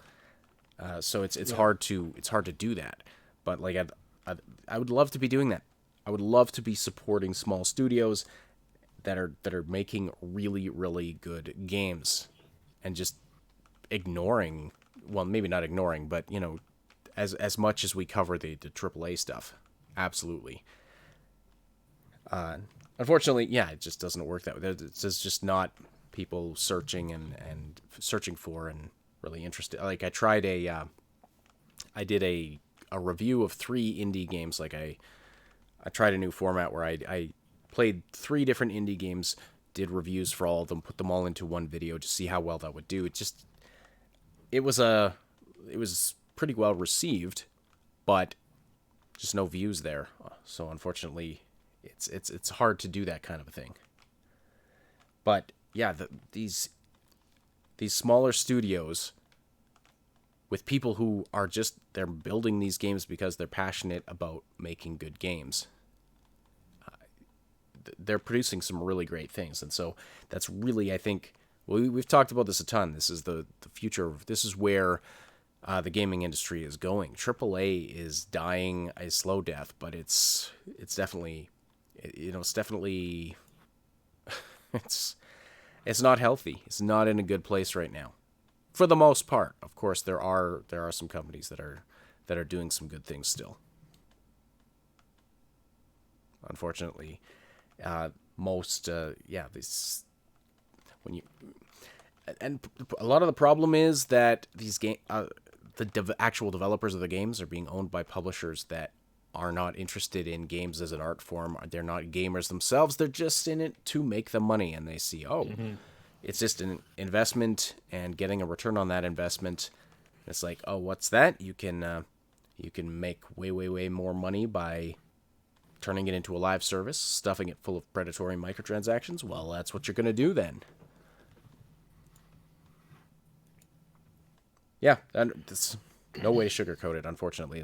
so it's hard to do that. But I would love to be doing that. I would love to be supporting small studios that are making really, really good games, and just ignoring, well, maybe not ignoring, but as much as we cover the AAA stuff, absolutely. Unfortunately, yeah, it just doesn't work that way. It's just not people searching and searching for and really interested. Like I did a review of 3 indie games. Like I tried a new format where I played 3 different indie games, did reviews for all of them, put them all into one video to see how well that would do. It was pretty well received, but just no views there. So unfortunately, it's hard to do that kind of a thing. But yeah, these smaller studios with people who are they're building these games because they're passionate about making good games. They're producing some really great things, and so that's really, I think, we've talked about this a ton. This is the future. This is where the gaming industry is going. AAA is dying a slow death, but it's definitely it's not healthy. It's not in a good place right now, for the most part. Of course, there are some companies that are doing some good things still. Unfortunately. This when you and a lot of the problem is that these actual developers of the games are being owned by publishers that are not interested in games as an art form. They're not gamers themselves. They're just in it to make the money, and they see, it's just an investment and getting a return on that investment. It's like, oh, what's that? You can make way more money by turning it into a live service, stuffing it full of predatory microtransactions. Well, that's what you're going to do then. Yeah, and there's no way to sugarcoat it, unfortunately.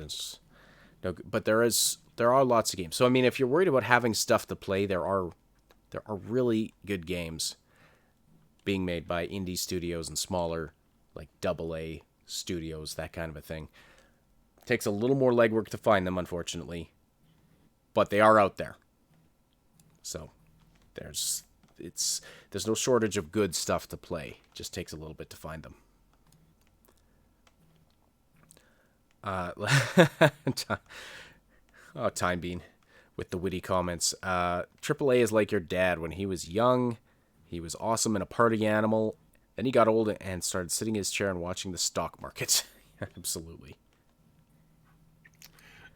But there are lots of games. So I mean, if you're worried about having stuff to play, there are really good games being made by indie studios and smaller, like AA studios, that kind of a thing. Takes a little more legwork to find them, unfortunately, but they are out there. So there's no shortage of good stuff to play. It just takes a little bit to find them. Time Bean with the witty comments. AAA is like your dad. When he was young, he was awesome and a party animal. Then he got old and started sitting in his chair and watching the stock market. Absolutely.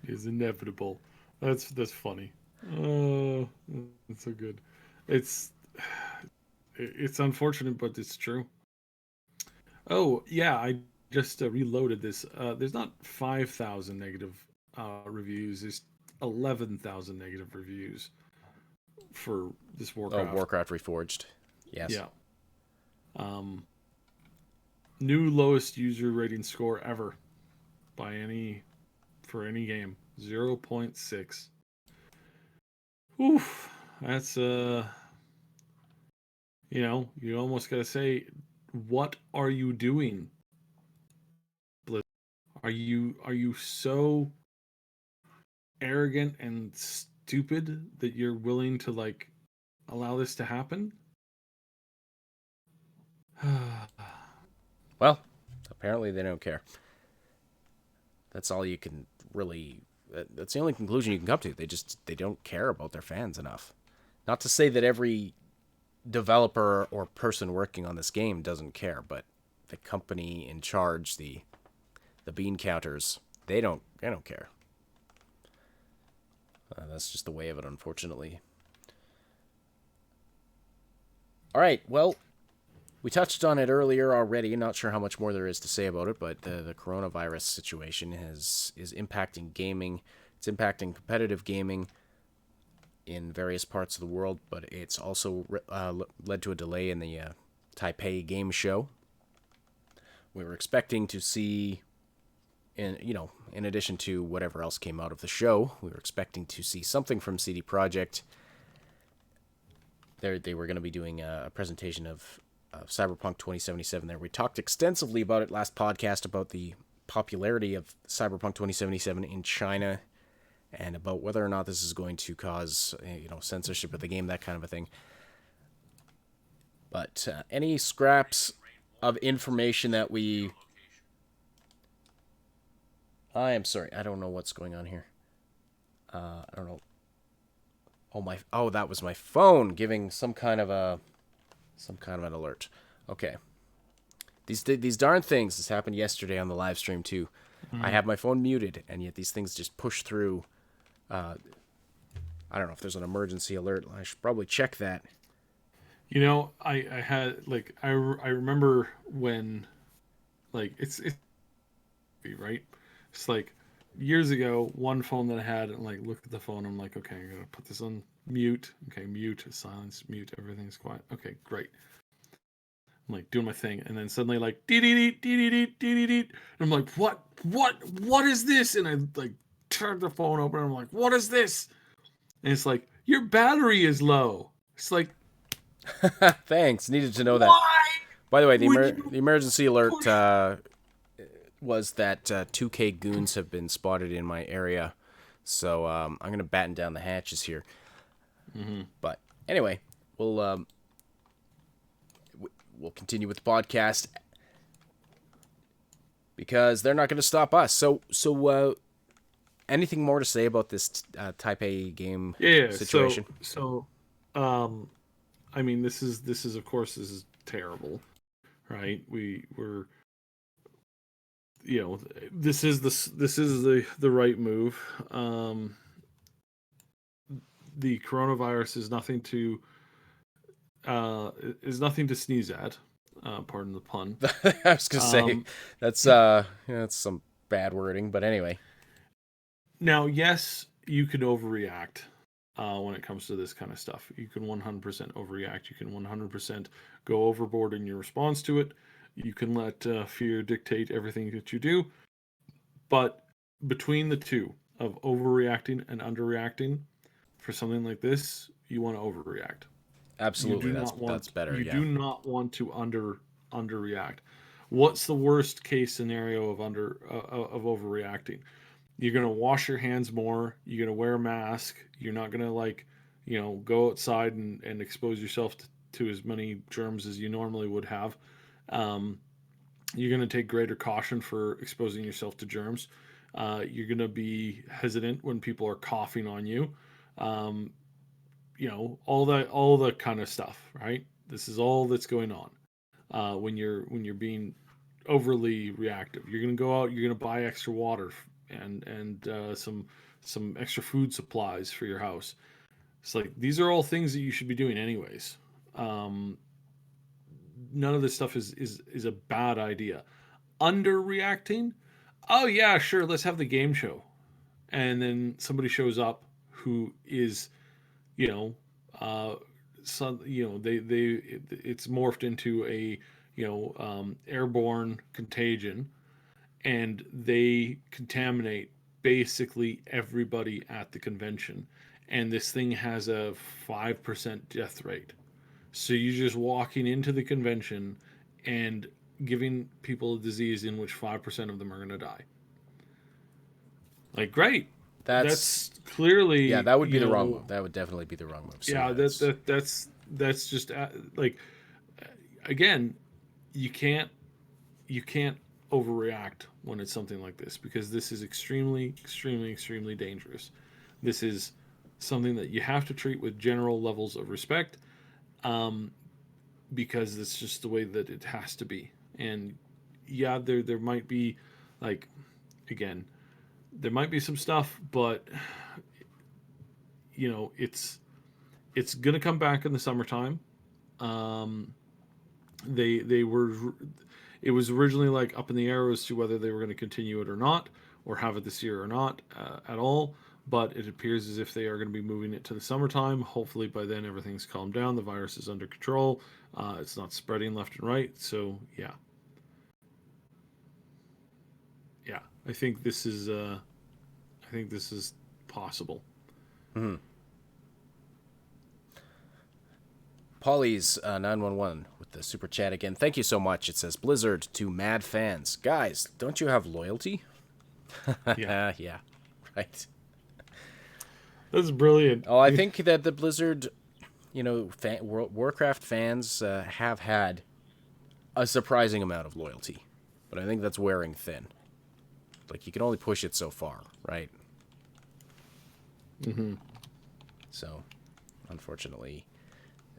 It's inevitable. That's funny. Oh, that's so good. It's unfortunate, but it's true. Oh yeah, I just reloaded this. There's not 5,000 negative reviews. There's 11,000 negative reviews for this Warcraft. Oh, Warcraft Reforged. Yes. Yeah. New lowest user rating score ever for any game. 0.6. Oof. That's you almost gotta say, what are you doing, Blizzard? Are you so arrogant and stupid that you're willing to like allow this to happen? Well, apparently they don't care. That's all you can really... That's the only conclusion you can come to. They don't care about their fans enough. Not to say that every developer or person working on this game doesn't care, but the company in charge, the bean counters, they don't care. That's just the way of it, unfortunately. All right, well, we touched on it earlier already. Not sure how much more there is to say about it, but the coronavirus situation is impacting gaming. It's impacting competitive gaming in various parts of the world, but it's also led to a delay in the Taipei Game Show. We were expecting to see, in addition to whatever else came out of the show, we were expecting to see something from CD Projekt. They were going to be doing a presentation of Cyberpunk 2077 there. We talked extensively about it last podcast, about the popularity of Cyberpunk 2077 in China and about whether or not this is going to cause censorship of the game, that kind of a thing. But any scraps of information that we... I am sorry, I don't know what's going on here. I don't know. Oh, that was my phone giving some kind of an alert. Okay. These darn things, this happened yesterday on the live stream too. I have my phone muted, and yet these things just push through. I don't know if there's an emergency alert. I should probably check that. I had I remember when it's right. It's like years ago, one phone that I had, and looked at the phone. I'm like, okay, I gotta put this on mute. Okay, mute, silence, mute. Everything's quiet. Okay, great. I'm doing my thing, and then suddenly dee and I'm like, what is this? And I turned the phone open. And I'm like, what is this? And it's like, your battery is low. It's like, thanks. Needed to know that. By the way, the emergency alert was that 2K goons have been spotted in my area, so I'm gonna batten down the hatches here. But anyway, we'll continue with the podcast because they're not going to stop us. So anything more to say about this Taipei game situation? So, I mean, this is of course, this is terrible, right? this is the right move. The coronavirus is nothing to sneeze at. Pardon the pun. I was gonna say that's that's some bad wording, but anyway. Now, yes, you can overreact when it comes to this kind of stuff. You can 100% overreact. You can 100% go overboard in your response to it. You can let fear dictate everything that you do. But between the two of overreacting and underreacting, for something like this, you want to overreact. Absolutely, that's better. You do not want to underreact. What's the worst case scenario of overreacting? You're gonna wash your hands more. You're gonna wear a mask. You're not gonna go outside and expose yourself to as many germs as you normally would have. You're gonna take greater caution for exposing yourself to germs. You're gonna be hesitant when people are coughing on you. All the kind of stuff, right? This is all that's going on when you're being overly reactive. You're gonna go out. You're gonna buy extra water and some extra food supplies for your house. It's like these are all things that you should be doing anyways. None of this stuff is a bad idea. Underreacting? Oh yeah, sure. Let's have the game show, and then somebody shows up who is, it's morphed into a airborne contagion, and they contaminate basically everybody at the convention, and this thing has a 5% death rate. So you're just walking into the convention and giving people a disease in which 5% of them are going to die. Like, great. That's clearly... Yeah, that would be the wrong move. That would definitely be the wrong move. So yeah, that's just... like, again, you can't overreact when it's something like this, because this is extremely, extremely, extremely dangerous. This is something that you have to treat with general levels of respect, because it's just the way that it has to be. And yeah, there might be, like, again, there might be some stuff, but it's gonna come back in the summertime. It was originally like up in the air as to whether they were going to continue it or not, or have it this year or not at all. But it appears as if they are going to be moving it to the summertime. Hopefully by then everything's calmed down. The virus is under control. It's not spreading left and right. So yeah. I think this is possible. Mm-hmm. Polly's 911 with the super chat again. Thank you so much. It says, Blizzard to mad fans. Guys, don't you have loyalty? Yeah. Yeah, right. That's brilliant. Oh, I think that the Blizzard, Warcraft fans have had a surprising amount of loyalty. But I think that's wearing thin. Like, you can only push it so far, right? Mm-hmm. So, unfortunately,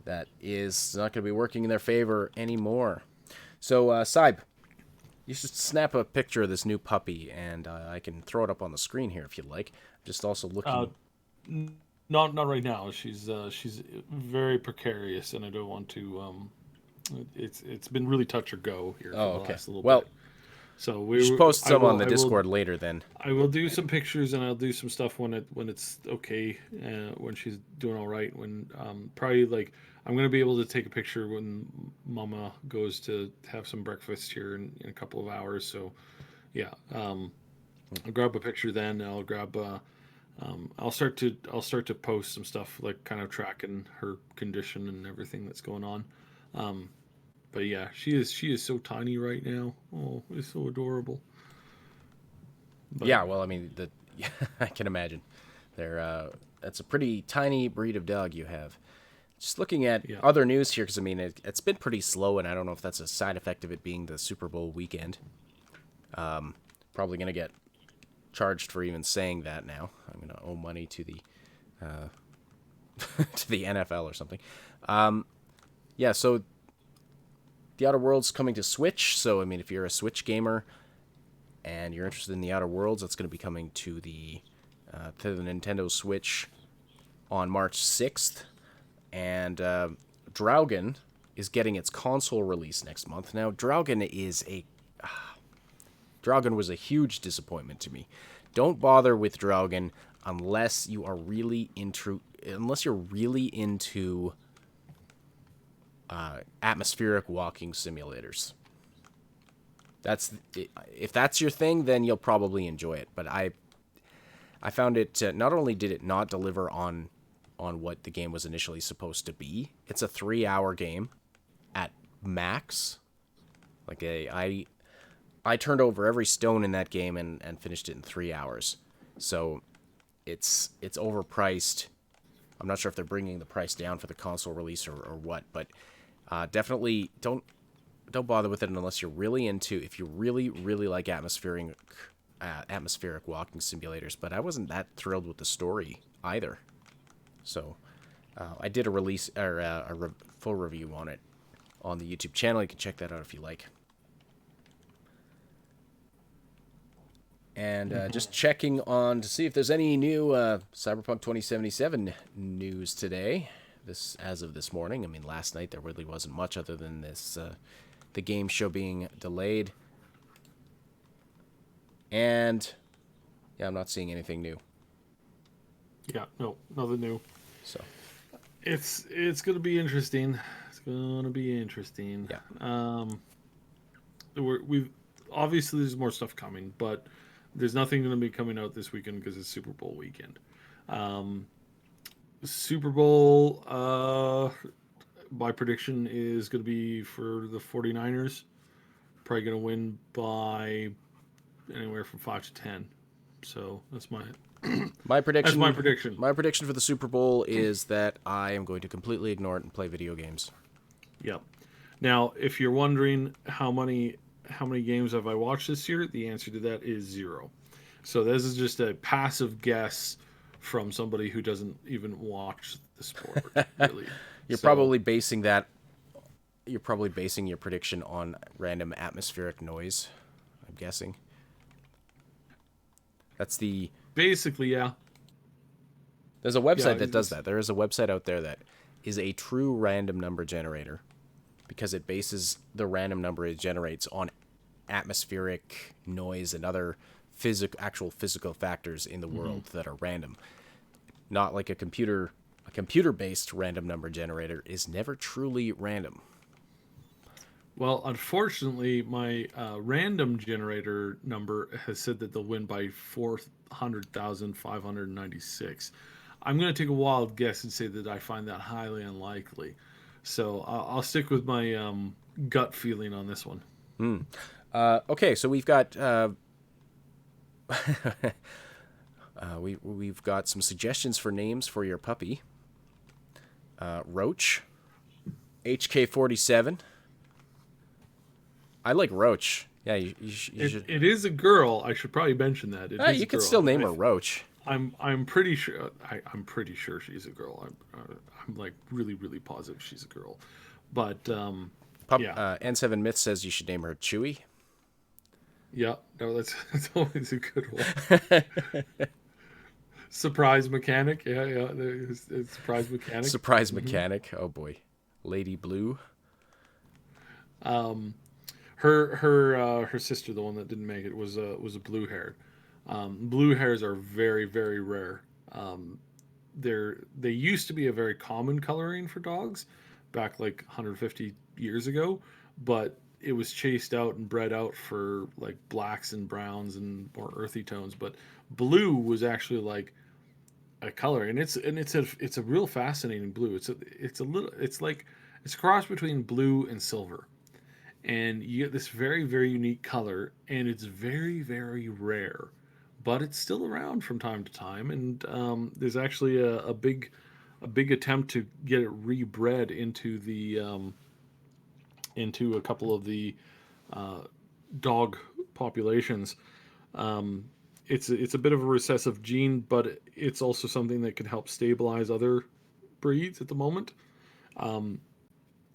that is not going to be working in their favor anymore. So, Saib, you should snap a picture of this new puppy, and I can throw it up on the screen here if you'd like. Just also looking... Not right now. She's very precarious, and I don't want to... It's been really touch or go here for the last little bit. So we should post some on the Discord later. Then I will do some pictures, and I'll do some stuff when it's okay, when she's doing all right. When probably like I'm gonna be able to take a picture when Mama goes to have some breakfast here in a couple of hours. So yeah, I'll grab a picture then. I'll grab I'll start to post some stuff like kind of tracking her condition and everything that's going on. But yeah, she is so tiny right now. Oh, it's so adorable. But, yeah, well, I mean, I can imagine. That's a pretty tiny breed of dog you have. Just looking at other news here, because I mean, it's been pretty slow, and I don't know if that's a side effect of it being the Super Bowl weekend. Probably gonna get charged for even saying that now. I'm gonna owe money to the to the NFL or something. Yeah, so. The Outer Worlds coming to Switch, so I mean, if you're a Switch gamer, and you're interested in the Outer Worlds, that's going to be coming to the Nintendo Switch on March 6th. And Draugen is getting its console release next month. Now, Draugen was a huge disappointment to me. Don't bother with Draugen unless you're really into atmospheric walking simulators. If that's your thing, then you'll probably enjoy it. But I found it not only did it not deliver on what the game was initially supposed to be. It's a 3-hour game at max. Like I turned over every stone in that game and finished it in 3 hours. So it's overpriced. I'm not sure if they're bringing the price down for the console release or what, but definitely don't bother with it unless you're really if you really like atmospheric walking simulators. But I wasn't that thrilled with the story either. So I did a release or full review on it on the YouTube channel. You can check that out if you like. And just checking on to see if there's any new Cyberpunk 2077 news today. As of this morning. I mean, last night there really wasn't much other than this the game show being delayed. And yeah, I'm not seeing anything new. Yeah, no, nothing new. So it's gonna be interesting. It's gonna be interesting. Yeah. We've obviously there's more stuff coming, but there's nothing gonna be coming out this weekend because it's Super Bowl weekend. Super Bowl, my prediction is going to be for the 49ers. Probably going to win by anywhere from 5 to 10. So that's my prediction. That's my prediction. My prediction for the Super Bowl is that I am going to completely ignore it and play video games. Yep. Now, if you're wondering how many games have I watched this year, the answer to that is 0. So this is just a passive guess from somebody who doesn't even watch the sport, really. You're probably basing your prediction on random atmospheric noise, I'm guessing. That's basically, yeah. There's a website that does that. There is a website out there that is a true random number generator because it bases the random number it generates on atmospheric noise and other actual physical factors in the world that are random. Not like a computer-based random number generator is never truly random. Well, unfortunately, my random generator number has said that they'll win by 400,596. I'm going to take a wild guess and say that I find that highly unlikely. So I'll stick with my gut feeling on this one. Okay, so we've got we've got some suggestions for names for your puppy. Roach, HK47. I like Roach. Yeah, you should. It is a girl. I should probably mention that. You can still name her Roach. I'm pretty sure. I'm pretty sure she's a girl. I'm like really positive she's a girl. But yeah. N7 Myth says you should name her Chewy. Yeah, no, that's always a good one. Surprise Mechanic. Yeah. It's Surprise Mechanic. Surprise Mechanic. Oh boy, Lady Blue. Her sister, the one that didn't make it, was a blue haired. Blue hairs are very rare. They used to be a very common coloring for dogs back like 150 years ago, but it was chased out and bred out for like blacks and browns and more earthy tones. But blue was actually like a color, and it's a real fascinating blue. It's a cross between blue and silver, and you get this very unique color, and it's very rare, but it's still around from time to time. And there's actually a big attempt to get it rebred into a couple of the dog populations. It's a bit of a recessive gene, but it's also something that can help stabilize other breeds at the moment. And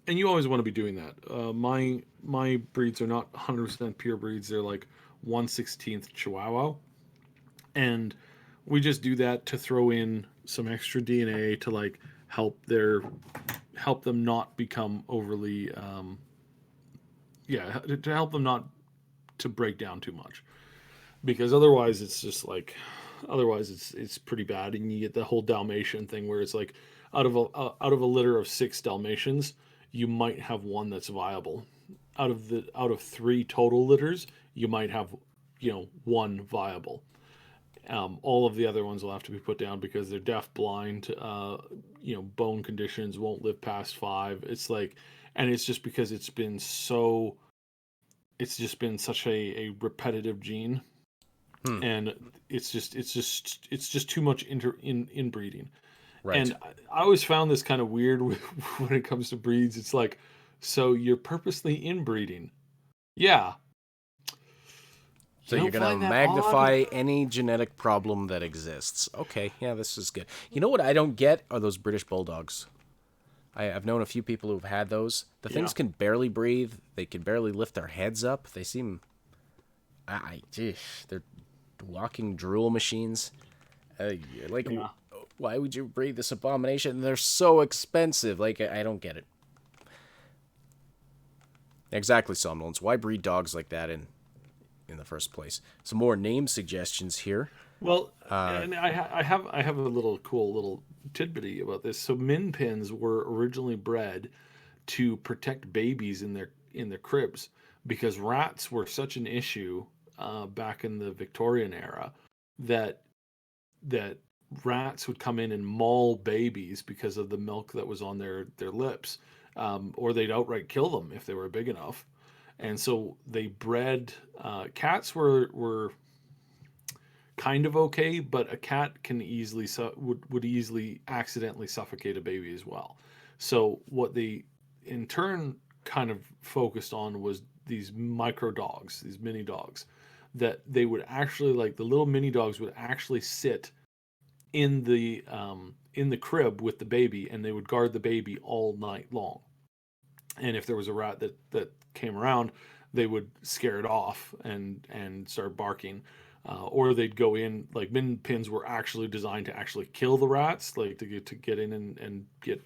you always want to be doing that. My breeds are not 100% pure breeds. They're like 1/16 Chihuahua. And we just do that to throw in some extra DNA to like help them not become overly to help them not to break down too much, because otherwise it's pretty bad, and you get the whole Dalmatian thing where it's like out of a litter of 6 Dalmatians, you might have one that's viable. Out of 3 total litters, you might have one viable. All of the other ones will have to be put down because they're deaf, blind, bone conditions, won't live past 5. It's like, and it's just because it's just been such a repetitive gene, and it's just too much inbreeding. Right. And I always found this kind of weird when it comes to breeds. It's like, so you're purposely inbreeding, yeah. So you're going to magnify any genetic problem that exists. Okay, yeah, this is good. You know what I don't get are those British Bulldogs. I've known a few people who've had those. The things can barely breathe. They can barely lift their heads up. They seem... they're walking drool machines. Why would you breed this abomination? They're so expensive. Like, I don't get it. Exactly, Somnolence. Why breed dogs like that in the first place? Some more name suggestions here. Well, and I have a little cool little tidbitty about this. So min pins were originally bred to protect babies in their cribs, because rats were such an issue back in the Victorian era that rats would come in and maul babies because of the milk that was on their lips, or they'd outright kill them if they were big enough. And so they bred cats were kind of okay, but a cat can easily would easily accidentally suffocate a baby as well. So what they in turn kind of focused on was these micro dogs, these mini dogs, that they would actually, like, the little mini dogs would actually sit in the crib with the baby, and they would guard the baby all night long. And if there was a rat that came around, they would scare it off and start barking. Or they'd go in, like, min pins were actually designed to actually kill the rats, like to get in and get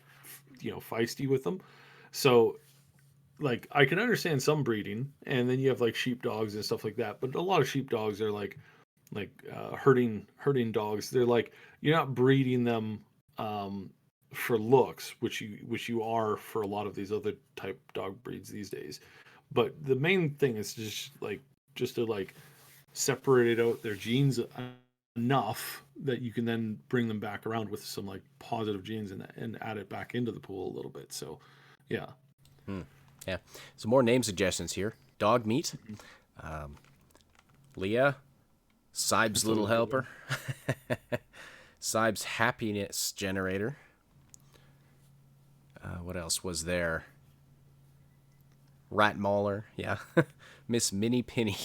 feisty with them. So, like, I can understand some breeding, and then you have like sheepdogs and stuff like that. But a lot of sheepdogs are like herding dogs. They're like, you're not breeding them for looks, which you are for a lot of these other type dog breeds these days. But the main thing is just to separate out their genes enough that you can then bring them back around with some like positive genes and add it back into the pool a little bit. So, yeah. Yeah. Some more name suggestions here. Dog meat. Leah. Sibes Little Helper. Sibes Happiness Generator. What else was there? Rat Mauler. Yeah. Miss Minnie Penny.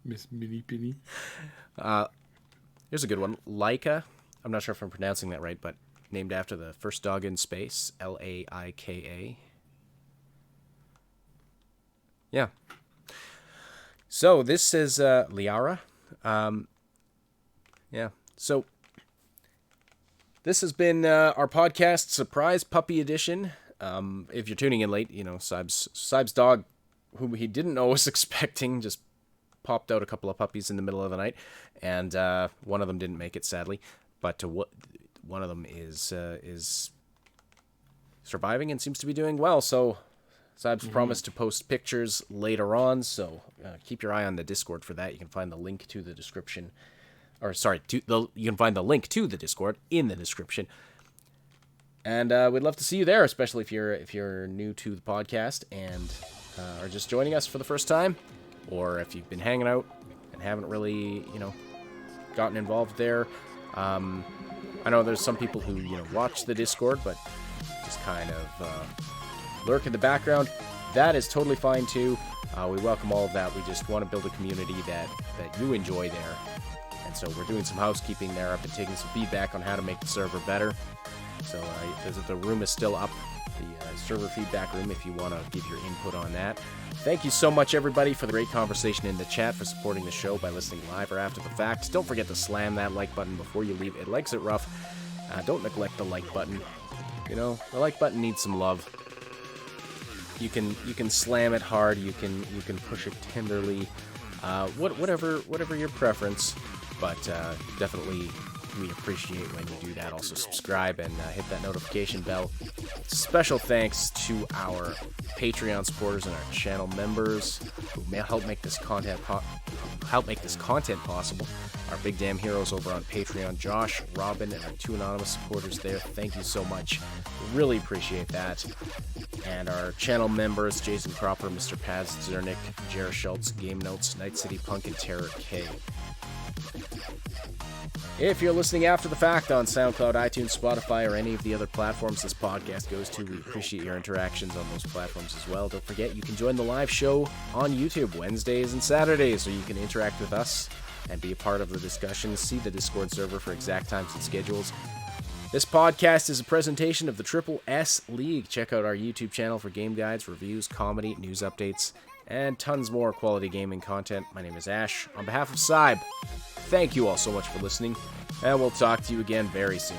Miss Minnie Penny. Here's a good one. Laika. I'm not sure if I'm pronouncing that right, but named after the first dog in space. Laika. Yeah. So this is Liara. Yeah. So this has been our podcast surprise puppy edition. If you're tuning in late, Sibes' dog, whom he didn't know was expecting, just popped out a couple of puppies in the middle of the night, and one of them didn't make it, sadly. But one of them is surviving and seems to be doing well. So Sibes promised to post pictures later on, so keep your eye on the Discord for that. You can find the link to the description, you can find the link to the Discord in the description. And we'd love to see you there, especially if you're new to the podcast and are just joining us for the first time, or if you've been hanging out and haven't really, gotten involved there. I know there's some people who, watch the Discord, but just kind of lurk in the background. That is totally fine too. We welcome all of that. We just want to build a community that you enjoy there. And so we're doing some housekeeping there. I've been taking some feedback on how to make the server better. So the room is still up server feedback room if you want to give your input on that. Thank you so much, everybody, for the great conversation in the chat, for supporting the show by listening live or after the fact. Don't forget to slam that like button before you leave. It likes it rough. Don't neglect the like button. You know, the like button needs some love. You can slam it hard. You can push it tenderly. Whatever your preference. But definitely, we appreciate when you do that. Also subscribe and hit that notification bell. Special thanks to our Patreon supporters and our channel members who help make this content possible. Our big damn heroes over on Patreon, Josh, Robin, and our 2 anonymous supporters there. Thank you so much. Really appreciate that. And our channel members, Jason Cropper, Mr. Paz, Zernick, Jared Schultz, Game Notes, Night City Punk, and Terror K. If you're listening after the fact on SoundCloud, iTunes, Spotify, or any of the other platforms this podcast goes to, we appreciate your interactions on those platforms as well. Don't forget, you can join the live show on YouTube Wednesdays and Saturdays, so you can interact with us and be a part of the discussion. See the Discord server for exact times and schedules. This podcast is a presentation of the Triple S League. Check out our YouTube channel for game guides, reviews, comedy, news updates, and tons more quality gaming content. My name is Ash. On behalf of Sybe, thank you all so much for listening, and we'll talk to you again very soon.